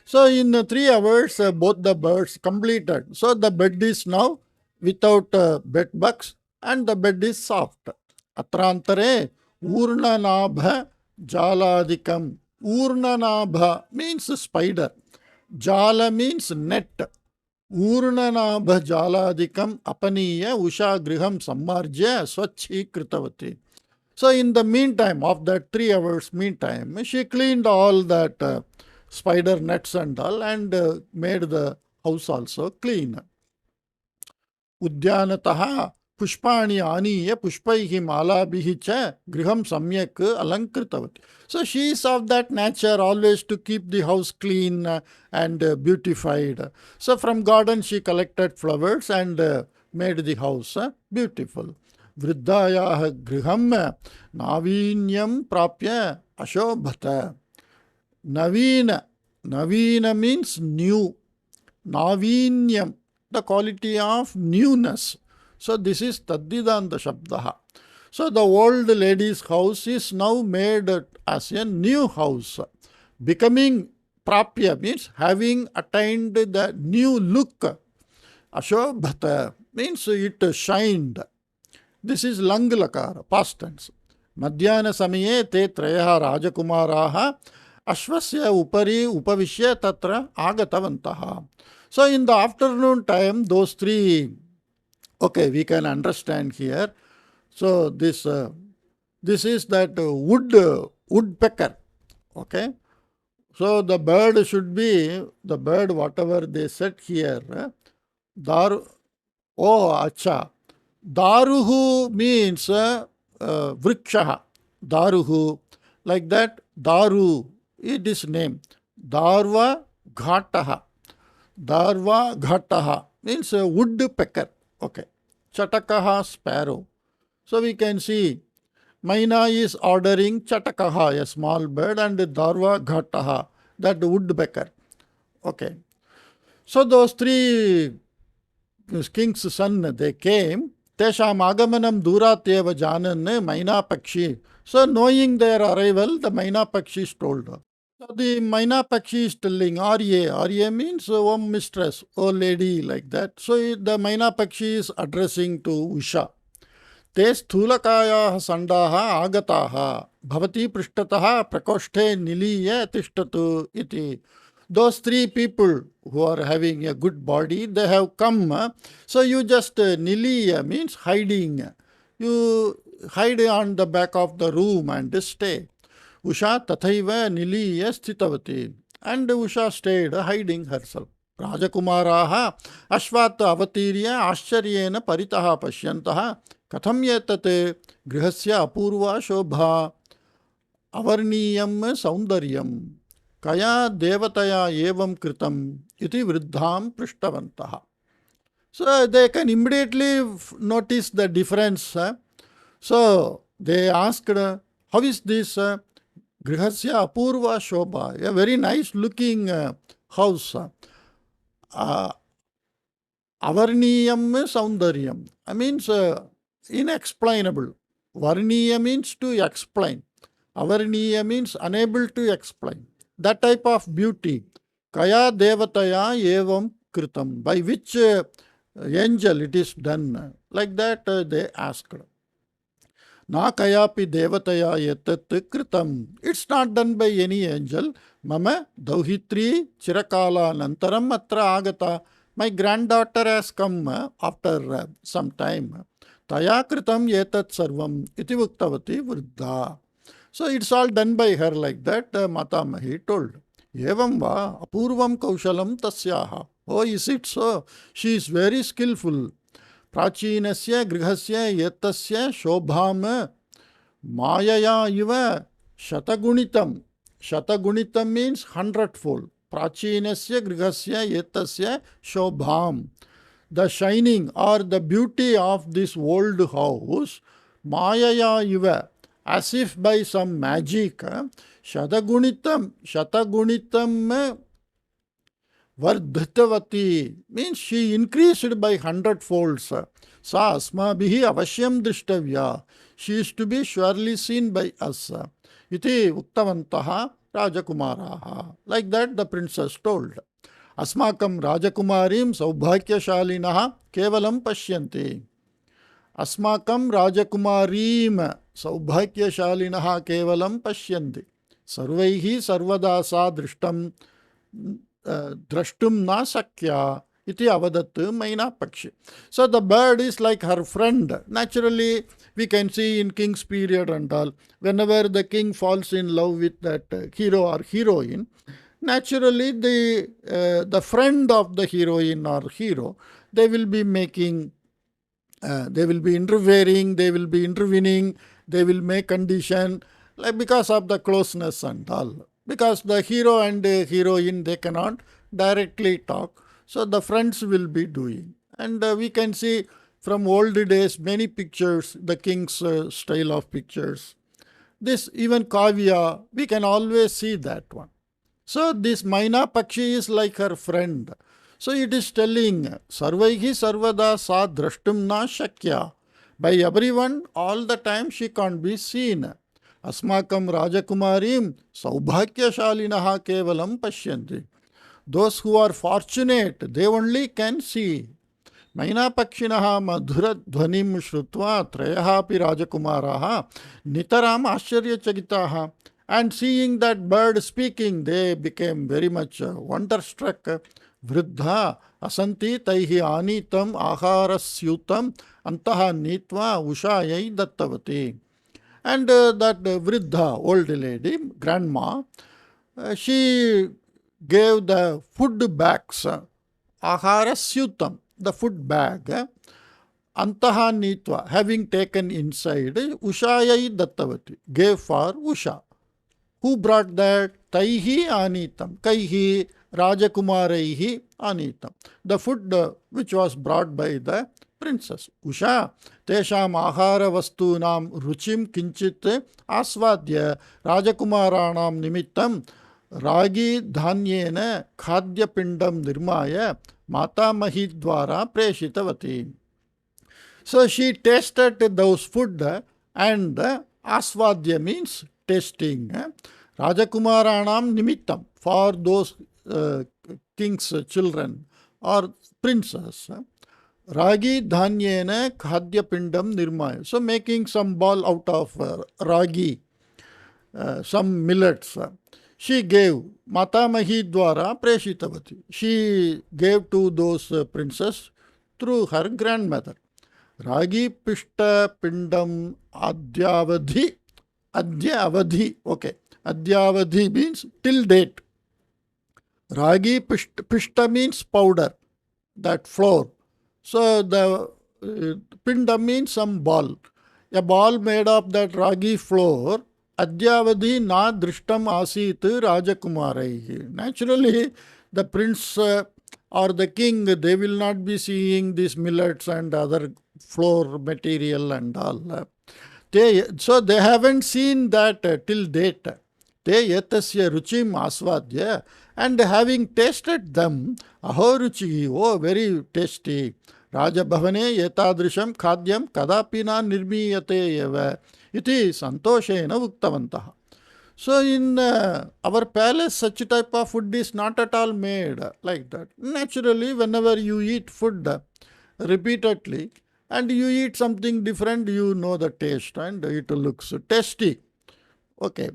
S1: So in 3 hours, both the birds completed. So the bed is now without bed bugs and the bed is soft. Atrantare Urnanabha Jaladikam. Urnanabha means spider. Jala means net. Urnanabha Jaladikam Apaniya Usha Griham Sammarjya Swachhi Kritavati. So in the meantime, of that 3 hours meantime, she cleaned all that spider nets and all and made the house also clean. Udyanataha pushpani aniya pushpaihi malabhihi cha griham samyak alankritavati. So she is of that nature always to keep the house clean and beautified. So from garden she collected flowers and made the house beautiful. Vriddayah griham navinyam prapya ashobhata. Navina. Navina means new. Navinyam, the quality of newness. So this is Taddidanta Shabdaha. So the old lady's house is now made as a new house. Becoming prapya means having attained the new look. Ashobhata means it shined. This is Langlakara, past tense. Madhyana samaye te trayaha rajakumaraha ashvasya upari upavishya tatra agatavantaha. So in the afternoon time, those three, okay, we can understand here. So this is that woodpecker. Okay. So the bird should be the bird, whatever they said here. Daru. Oh, acha. Daruhu means vrikshaha. Daruhu. Like that, Daru, it is name. Darva Ghataha. Darva Ghataha means a woodpecker. Okay. Chatakaha, sparrow. So we can see Maina is ordering Chatakaha, a small bird, and Darva Ghataha, that woodpecker. Okay. So those three king's son, they came. Tesham agamanam duratyeva janan Maina Pakshi. So knowing their arrival, the Maina Pakshi is told. So the Maina Pakshi is telling Arya. Arya means oh mistress, oh lady, like that. So the Maina Pakshi is addressing to Usha. ते स्थूलकायाः सण्डाः आगताः भवती पृष्ठतः प्रकोष्ठे निलीय तिष्ठतु इति. Those three people who are having a good body, they have come. So you just niliya means hiding. You hide on the back of the room and stay. Usha tathaiva niliya sthitavati. And Usha stayed hiding herself. Rajakumaraha ashvat avatirya आश्चर्येण परितः पश्यन्तः कथम एतत् गृहस्य अपूर्वा शोभा अवर्णीयं सौन्दर्यं कया देवतया एवं कृतम् इति वृद्धां पृष्टवन्तः. So they can immediately notice the difference. So they asked, how is this grihasya apurva shobha, a very nice looking house. Avarniyam saundaryam, I means inexplainable. Varniya means to explain. Avarniya means unable to explain. That type of beauty. Kaya devataya evam kritam, by which angel it is done. Like that they asked. Na kayapi devataya etat kritam. It's not done by any angel. Mama dauhitri chirakala nantaram atra agata. My granddaughter has come after some time. Taya kritam etat sarvam iti uktavati vruddha. So it's all done by her, like that Matamahi told. Evam va apurvam kaushalam tasyaha. Oh, is it so? She is very skillful. Prachinasya grihasya etasya shobham mayaya iva shatagunitam. Shatagunitam means hundredfold. Prachinasya grihasya etasya shobham. The shining or the beauty of this old house, mayaya iva, as if by some magic, shatagunitam vardhatavati, means she increased by hundredfolds. Sa asmabhihi avashyam drishtavya, she is to be surely seen by us. Iti uktavantaha rajakumaraha. Like that the princess told. Asmakam rajakumarim saubhagyashalinah kevalam pashyanti. Asmakam rajakumarim saubhagyashalinah kevalam pashyanti. Sarvaihi sarvada sa drishtam drashtum na sakya iti avadat Maina Pakshi. So the bird is like her friend. Naturally, we can see in king's period and all, whenever the king falls in love with that hero or heroine, naturally the friend of the heroine or hero, they will be making, they will be interfering, they will be intervening, they will make condition, like because of the closeness and all. Because the hero and the heroine, they cannot directly talk, so the friends will be doing. And we can see from old days many pictures, the king's style of pictures. This even Kavya, we can always see that one. So this Maina Pakshi is like her friend. So it is telling, Sarvaihi sarvada sa drashtum na shakya. By everyone, all the time she can't be seen. Asmakam rajakumarim saubhagyashalinaha kevalam pashyanti. Those who are fortunate, they only can see. Maina Pakshinaha madhura dhvanim shrutva trayahapi rajakumaraha nitaram ashcharyachagitaha. And seeing that bird speaking, they became very much wonderstruck. Vriddha asanti taihi anitam aharasyutam antaha nitva ushayai dattavati. And that Vriddha, old lady, grandma, she gave the food bags, aharasyutam, the food bag, antaha nitva, having taken inside, ushayai dattavati, gave for Usha. Who brought that? Taihi anitam. Kaihi Rajakumaraihi anitam. The food which was brought by the princess. Usha tesham ahara vastunam ruchim kinchit asvadya Rajakumaranam nimittam ragi dhanyena khadya pindam nirmaya matamahi dwara preshitavati. So she tasted those food and asvadya means tasting. Rajakumaranam nimittam, for those king's children or princes. Ragi dhanyena khadya pindam nirmaya. So making some ball out of ragi, some millets. She gave Matamahi dwara preshitavati. She gave to those princes through her grandmother. Ragi pishta pindam adyavadhi. Adyavadhi. Okay. Adyavadhi means till date. Ragi pishta means powder, that flour. So the pinda means some ball. A ball made of that ragi flour. Adyavadhi na drishtam asit Rajakumaraihi. Naturally, the prince or the king, they will not be seeing these millets and other flour material and all. So they haven't seen that till date. Te etasya ruchim asvadya, and having tasted them, aho ruchi, oh very tasty. Rajabhavane etadrisham khadyam kadapina nirmiyate eva iti santoshena uktavantaha. So in our palace, such type of food is not at all made like that. Naturally, whenever you eat food repeatedly and you eat something different, you know the taste and it looks tasty. Okay.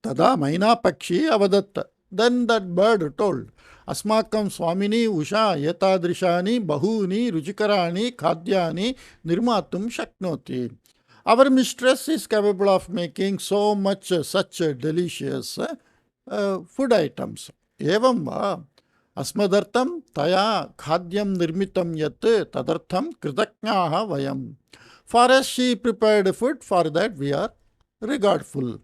S1: Tada maina pakshi avadat. Then that bird told, Asmakam swamini usha yetadrishani bahuni ruchikarani khadyani nirmatum shaknoti. Our mistress is capable of making so much such delicious food items. Evam va asmadartam taya khadyam nirmitam yat tadartham kritaknyaha vayam. For us she prepared food, for that we are regardful.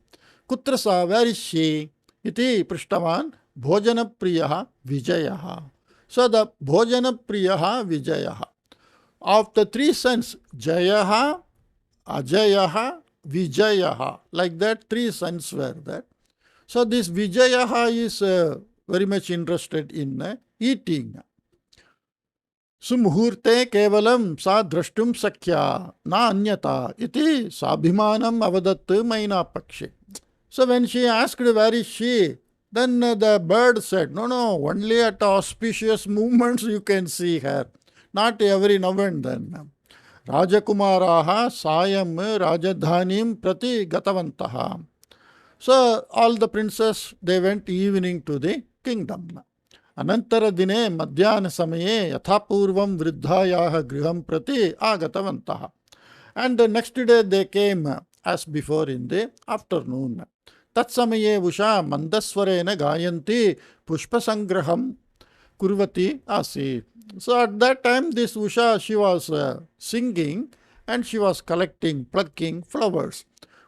S1: Kutra sa, where is she? Iti prishtavan bhojana priyaha vijayaha. So the bhojana priyaha vijayaha. Of the three sons, Jayaha, Ajayaha, Vijayaha, like that, three sons were there. So this Vijayaha is very much interested in eating. Sumuhurte kevalam sa drashtum sakya na anyata iti sabhimanam avadat maina pakshi. So when she asked where is she, then the bird said, no, only at auspicious moments you can see her, not every now and then. Rajakumaraha sayam rajadhanim prati gatavantaha. So all the princes, they went evening to the kingdom. Anantara dine madhyana samaye yathapurvam vriddhayaha griham prati agatavantaha. And the next day they came as before in the afternoon. Tatsamaye usha mandaswarena gayanti pushpasangraham kurvati asi. So at that time this Usha, she was singing and she was plucking flowers.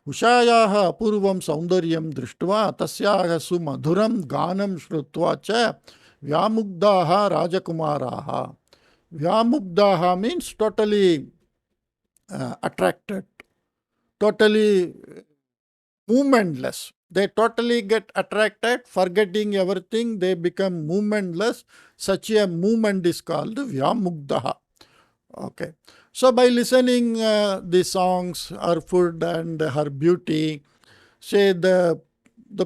S1: Ushayaha apurvam saundaryam drishtva tasyaha sumadhuram ganam shrutva cha vyamugdaha rajakumaraha. Vyamugdaha means totally attracted, totally movementless. They totally get attracted, forgetting everything, they become movementless. Such a movement is called Vyamugdaha. Okay. So by listening the songs, her food and her beauty, say the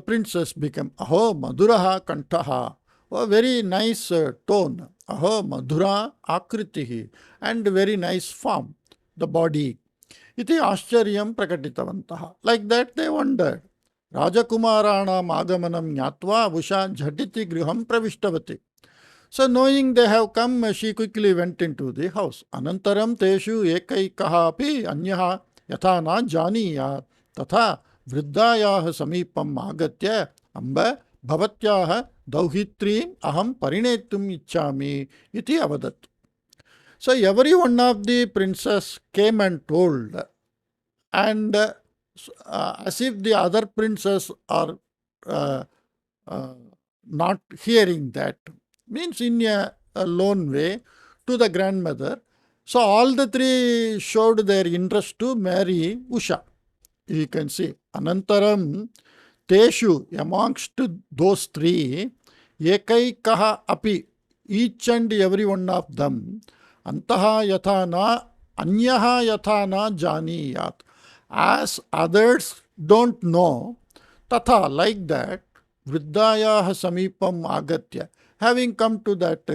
S1: princess became Aho Madhuraha Kantaha. A very nice tone. Aho Madhura Akritihi. And very nice form, the body. Iti Ashcharyam Prakatitavantaha. Like that they wondered. Rajakumaranam agamanam nyatva Usha jhatiti griham pravishtabati. So knowing they have come, she quickly went into the house. Anantaram teshu ekaikaha api anyaha yatha na janiyat tatha vriddayah samipam agatya amba bhavatyah dauhitrim aham parinetum ichchami iti avadat. So every one of the princes came and told, and as if the other princes are uh, uh, not hearing that, means in a lone way, to the grandmother. So all the three showed their interest to marry Usha. You can see Anantaram Teshu, amongst those three, Ekaikaha api, each and every one of them, Antaha yathana, Anyaha yathana janiyat, as others don't know, Tatha, like that, Vriddayah samipam agatya, having come to that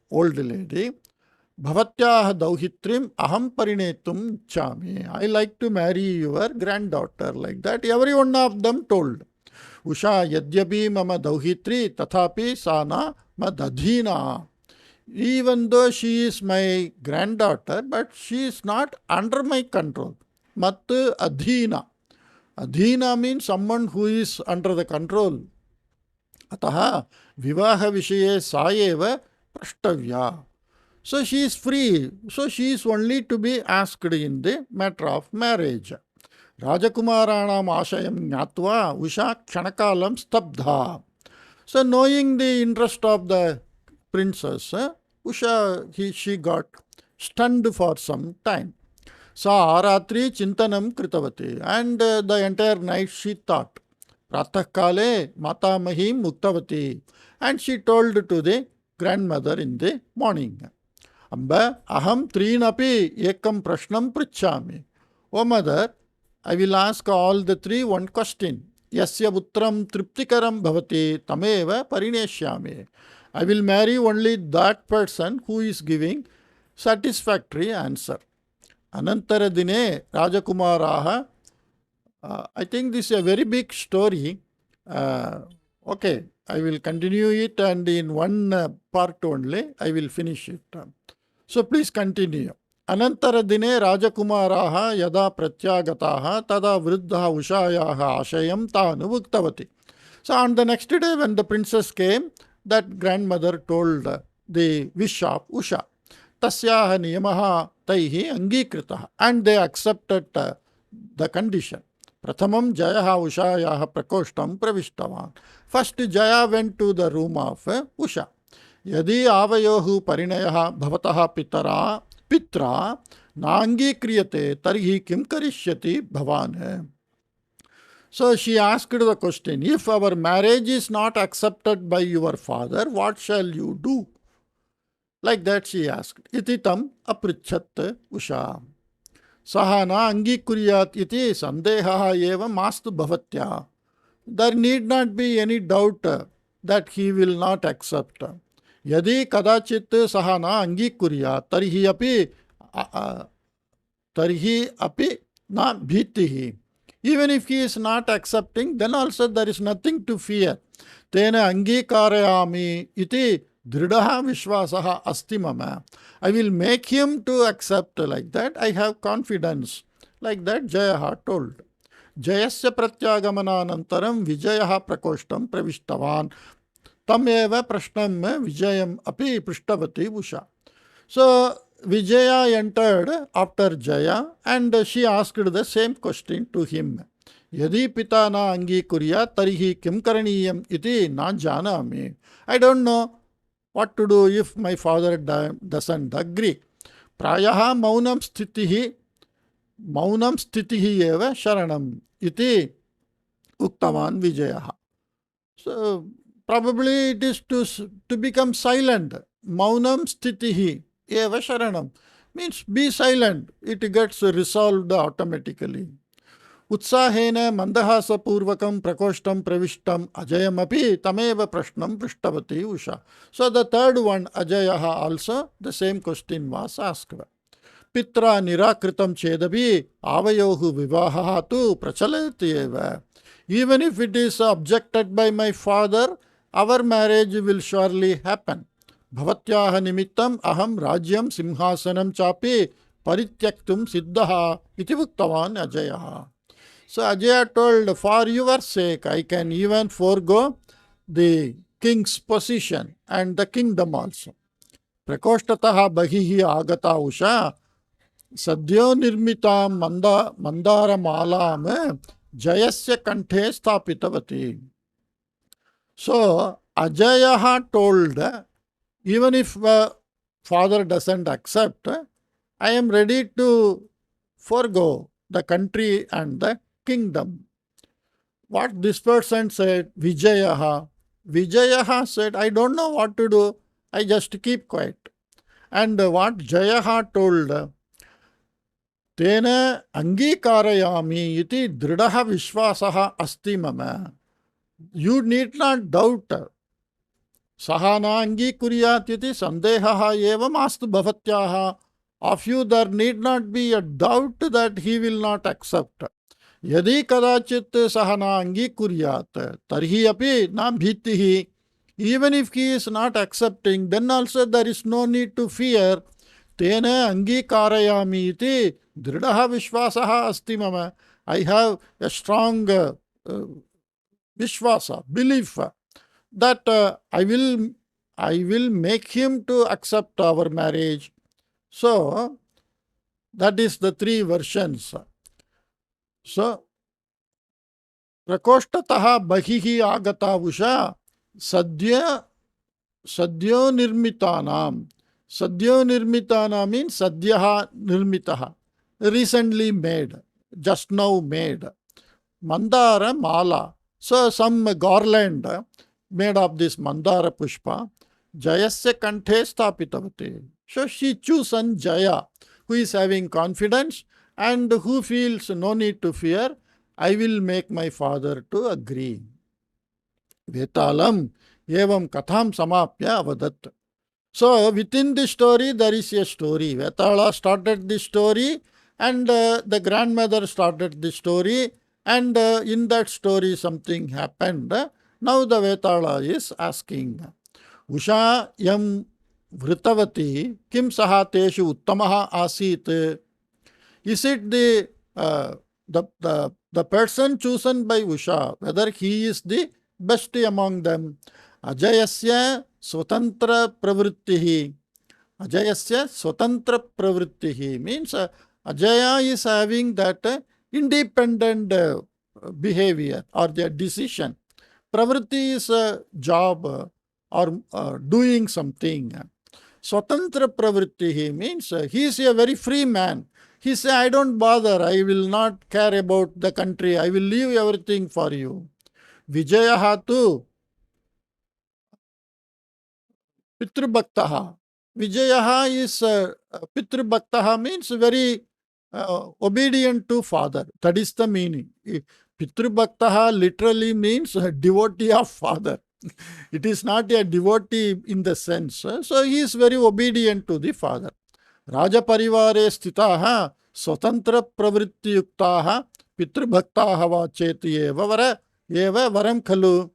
S1: old lady, Bhavatyah dauhitrim aham parinetum chami. I like to marry your granddaughter, like that. Every one of them told. Usha yadyapi mama dauhitri tathapi sana madadhina. Even though she is my granddaughter, but she is not under my control. Mat adhina. Adhina means someone who is under the control. Ataha vivaha vishaye sa eva prashtavya. So she is free. So she is only to be asked in the matter of marriage. Rajakumaranam ashayam jnatva usha kshanakalam stabdha. So knowing the interest of the princess, she got stunned for some time. Sa aratri chintanam kritavati. And the entire night she thought. Pratah kale matamahim muktavati. And she told to the grandmother in the morning. Amba aham trinapi ekam prashnam pritchami. O mother, I will ask all the three one question. Yasya putram triptikaram bhavati tameva parineshyami. I will marry only that person who is giving satisfactory answer. Anantara dine Rajakumaraha. I think this is a very big story. Okay, I will continue it, and in one part only I will finish it. So please continue. Anantara dine Rajakumaraha yada pratyagataha tada vriddha ushayaha ashayam tanu vuktavati. So on the next day when the princess came, that grandmother told the wish of Usha. Tasyaha niyamaha taihi angikritaha. And they accepted the condition. Prathamam Jayaha Ushayaha Prakoshtam Pravishtavan. First Jaya went to the room of Usha. Yadi avayohu parinayaha bhavataha pitra nangi kriyate tarhi kim karishyati bhavan. So she asked the question, if our marriage is not accepted by your father, what shall you do? Like that she asked. Ititam aprichat Usha. Sahana angikuryat iti sandehaha eva mastu bhavatya. There need not be any doubt that he will not accept. Yadi kadachit sahana angikuryat tarhi api na bhitihi. Even if he is not accepting, then also there is nothing to fear. Tena angikarayami iti dridhaha vishwasaha asti mama. I will make him to accept like that. I have confidence. Like that Jayaha told. Jayasya pratyagamananantaram Vijayaha prakoshtam pravishtavan. Tameva prashnam Vijayam api prishtavati Usha. So Vijaya entered after Jaya, and she asked the same question to him. Yadi pita na angi kurya tarihi kim karaniyam iti na janami. I don't know what to do if my father doesn't agree. Prayaha maunam sthitihi eva sharanam iti uktavan Vijayaha. So probably it is to become silent. Maunam sthitihi eva sharanam means be silent. It gets resolved automatically. Utsahena mandahasa purvakam prakoshtam pravishtam ajayamapi tameva prashnam prishtavati Usha. So the third one, Ajayaha, also the same question was asked. Pitra nirakritam chedabi avayohu vivaha tu prachalayati eva. Even if it is objected by my father, our marriage will surely happen. Bhavatyaha nimittam aham rajyam simhasanam chapi parityaktum siddhaha iti uktavan Ajayaha. So Ajaya told, for your sake, I can even forego the king's position and the kingdom also. Prakoshtataha bahihi agata usha sadyo nirmitam mandara malam jayasya kanthe stapitavati. So Ajayaha told, even if father doesn't accept, I am ready to forego the country and the kingdom. What this person said, Vijayaha. Vijayaha said, I don't know what to do. I just keep quiet. And what Jayaha told, Tena angikarayami iti dridaha vishwasaha asti mama. You need not doubt. Sahana angikuryat iti sandehaha evam astu bhavatyaha. Of you there need not be a doubt that he will not accept. यदि कदाचित सह न अंगीकुर्यात् तर्हि अपि न भीतिः. Even if he is not accepting, then also there is no need to fear. तेन अंगीकारयामि इति दृढः विश्वासः अस्ति मम. I have a strong vishwasa, belief that I will make him to accept our marriage. So that is the three versions. So प्रकोष्ठतः बहिः आगता उषा सद्यो निर्मितानां means sadyah nirmitah, recently made, just now made. Mandara mala, so some garland made of this mandara pushpa. Jayasya kanthe stapitavate. So she chosen Jaya, who is having confidence and who feels no need to fear. I will make my father to agree. Vetalam evam katham samapya avadat. So within the story there is a story. Vetala started the story and the grandmother started the story, and in that story something happened. Now the Vetala is asking, Usha yam vritavati kim saha teshu uttamaha asit. Is it the person chosen by Usha, whether he is the best among them? Ajayasya swatantra pravrittihi. Ajayasya swatantra pravrittihi means Ajaya is having that independent behavior or their decision. Pravritti is a job or doing something. Swatantra pravrittihi means he is a very free man. He said, I don't bother, I will not care about the country, I will leave everything for you. Vijayaha tu Pitrubhaktaha. Vijayaha is Pitrubhaktaha means very obedient to father. That is the meaning. Pitrubhaktaha literally means a devotee of father. It is not a devotee in the sense. So he is very obedient to the father. राजपरिवारे स्थिताः स्वतंत्र प्रवृत्तियुक्ताः पितृभक्ताः वा चेति एव वरं खलु.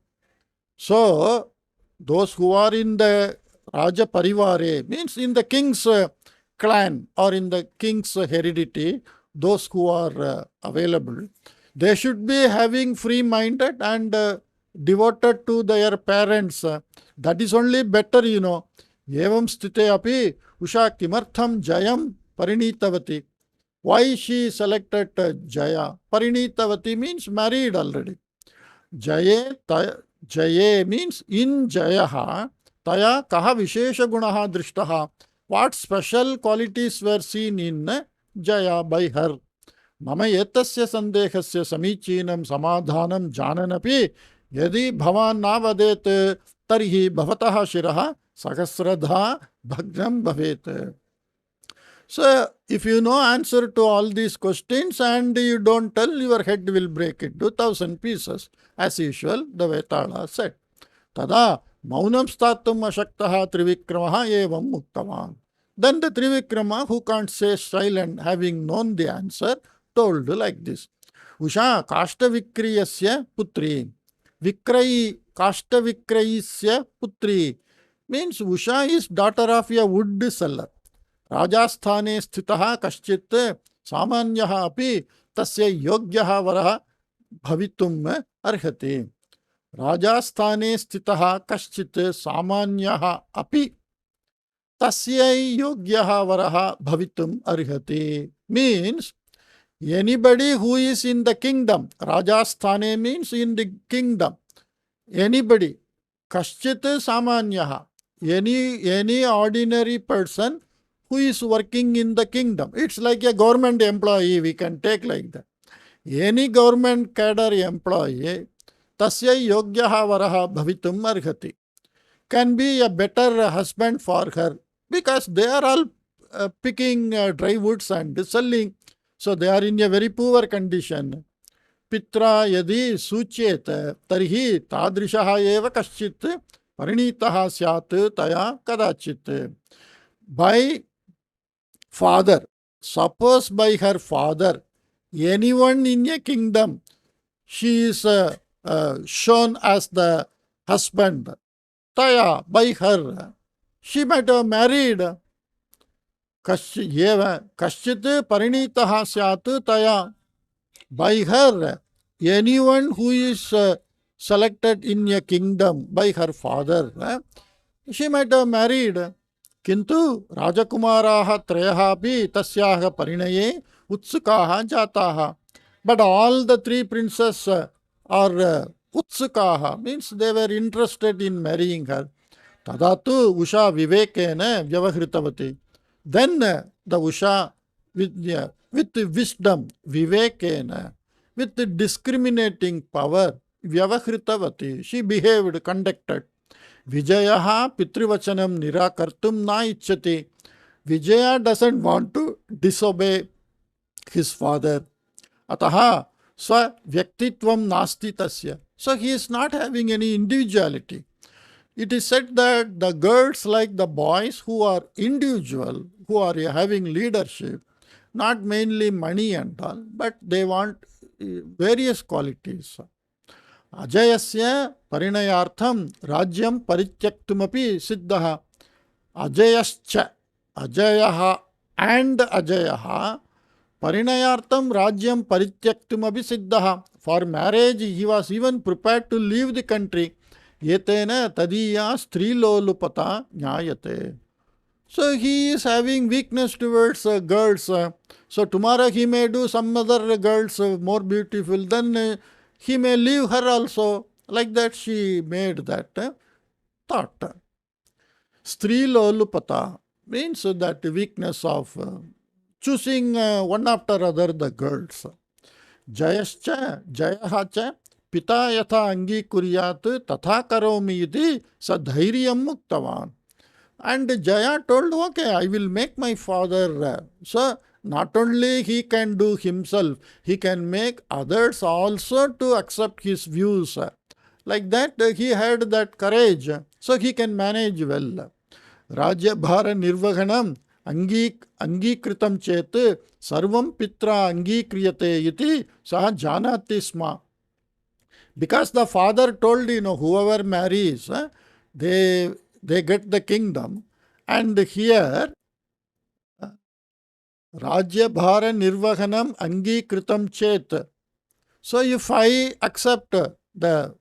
S1: So those who are in the Rajaparivare means in the king's clan or in the king's heredity, those who are available, they should be having free-minded and devoted to their parents. That is only better, you know. Evam sthite api Usha kimartham Jayam parinitavati. Why she selected Jaya? Parinitavati means married already. Jaye means in Jayaha taya kaha vishesha gunaha drishtaha. What special qualities were seen in Jaya by her? Mama etasya sandehasya samichinam samadhanam jananapi yadi bhavan navadet tarhi bhavataha shiraha sakasradha bhagnam bhavet. So, if you know answer to all these questions and you don't tell, your head will break into 1,000 pieces. As usual, the Vetala said. Tada maunam statum ashaktaha trivikramaha evam muktavan. Then the Trivikrama, who can't stay silent, having known the answer, told like this. Usha kashtavikriyasya putri. Vikrai kashtavikrayisya putri. Means Usha is daughter of a wood seller. Rajasthane sthitah kaschit samanyaha api tasya yogyaha varaha bhavitum arhati. Rajasthane sthitah kaschit samanyaha api tasya yogyaha varaha bhavitum arhati. Means anybody who is in the kingdom, Rajasthane means in the kingdom, anybody, kaschit samanyaha, any ordinary person who is working in the kingdom. It's like a government employee, we can take like that. Any government cadre employee, tasya yogyaha varaha bhavitum arhati, can be a better husband for her, because they are all picking dry woods and selling. So they are in a very poor condition. Pitra yadi suchyet tarhi tadrishaha eva kaschit parinitaha syat taya kadachit. By father, suppose by her father, anyone in a kingdom, she is shown as the husband. Taya, by her, she might have married. Kaschit parinitaha syat taya. By her, anyone who is selected in a kingdom by her father, she might have married. Kintu Rajakumaraha Trayaha Api Tasyaha Parinaye Utsukaha Jataha. But all the three princes are Utsukaha, means they were interested in marrying her. Tadatu Usha Vivekena Vyavahritavati. Then the Usha with wisdom, Vivekena, with discriminating power, Vyavahritavati, she behaved, conducted. Vijayaha Pitrivachanam Nirakartum na ichchati. Vijaya doesn't want to disobey his father. Ataha swa vyaktitvam nasti tasya. So he is not having any individuality. It is said that the girls like the boys who are individual, who are having leadership, not mainly money and all, but they want various qualities. Ajayasya parinayartham rajyam parityaktumapi siddhaha. Ajayascha, Ajayaha and Ajayaha parinayartham rajyam parityaktumapi siddhaha. For marriage he was even prepared to leave the country. Yetena tadiya strilolupata nyayate. So he is having weakness towards girls. So tomorrow he may do some other girls more beautiful. Then he may leave her also. Like that she made that thought. Strilolupata means that weakness of choosing one after other the girls. Jayascha, Jayahacha, Pita yatha angi kuryat tatha karomi iti sadhairyam muktavan. And Jaya told, okay, I will make my father. So not only he can do himself, he can make others also to accept his views. Like that he had that courage. So he can manage well. Rajyabhara Nirvahanam angikritam chet sarvam pitra angikriyate iti saha janati sma. Because the father told, whoever marries, they get the kingdom. And here, Rajyabhara Nirvahanam angikritam chet. So if I accept the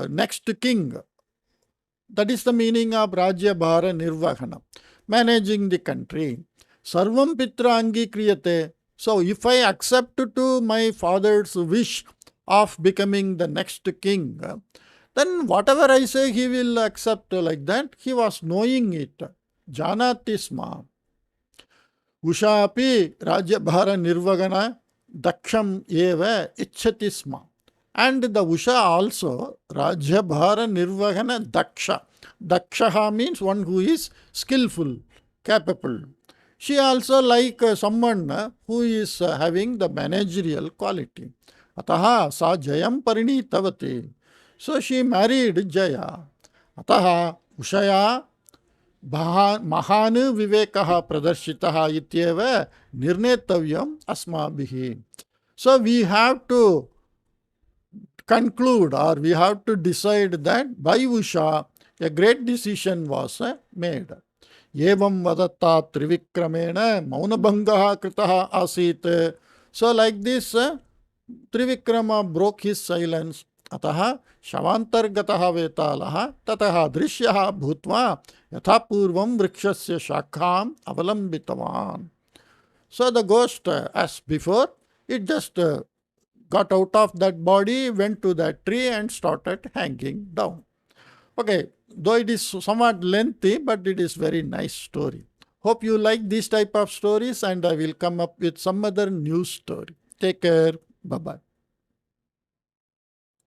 S1: next king, that is the meaning of Rajyabhara Nirvahanam, managing the country. Sarvam pitra angikriyate. So if I accept to my father's wish of becoming the next king, then whatever I say he will accept like that. He was knowing it. Janati sma. Usha api Rajyabhara Nirvagana daksham eva ichchati sma. And the Usha also Rajyabhara Nirvagana daksha. Dakshaha means one who is skillful, capable. She also like someone who is having the managerial quality. Ataha sa jayam parinitavati. So she married Jaya. Ataha Ushaya महान विवेकः प्रदर्शितः इत्येव निर्णेतव्यम् अस्माभिः. So we have to conclude, or we have to decide that by Usha A great decision was made. Evam vadatta trivikramena maunabhangaha kritaha asit. So like this, Trivikrama broke his silence. Ataha shavantargataha vetalaha tataha drishyaha bhutva yathapurvam vrikshasya shakham avalambitavan. So the ghost, as before, it just got out of that body, went to that tree and started hanging down. Okay, though it is somewhat lengthy, but it is very nice story. Hope you like these type of stories, and I will come up with some other new story. Take care. Bye-bye.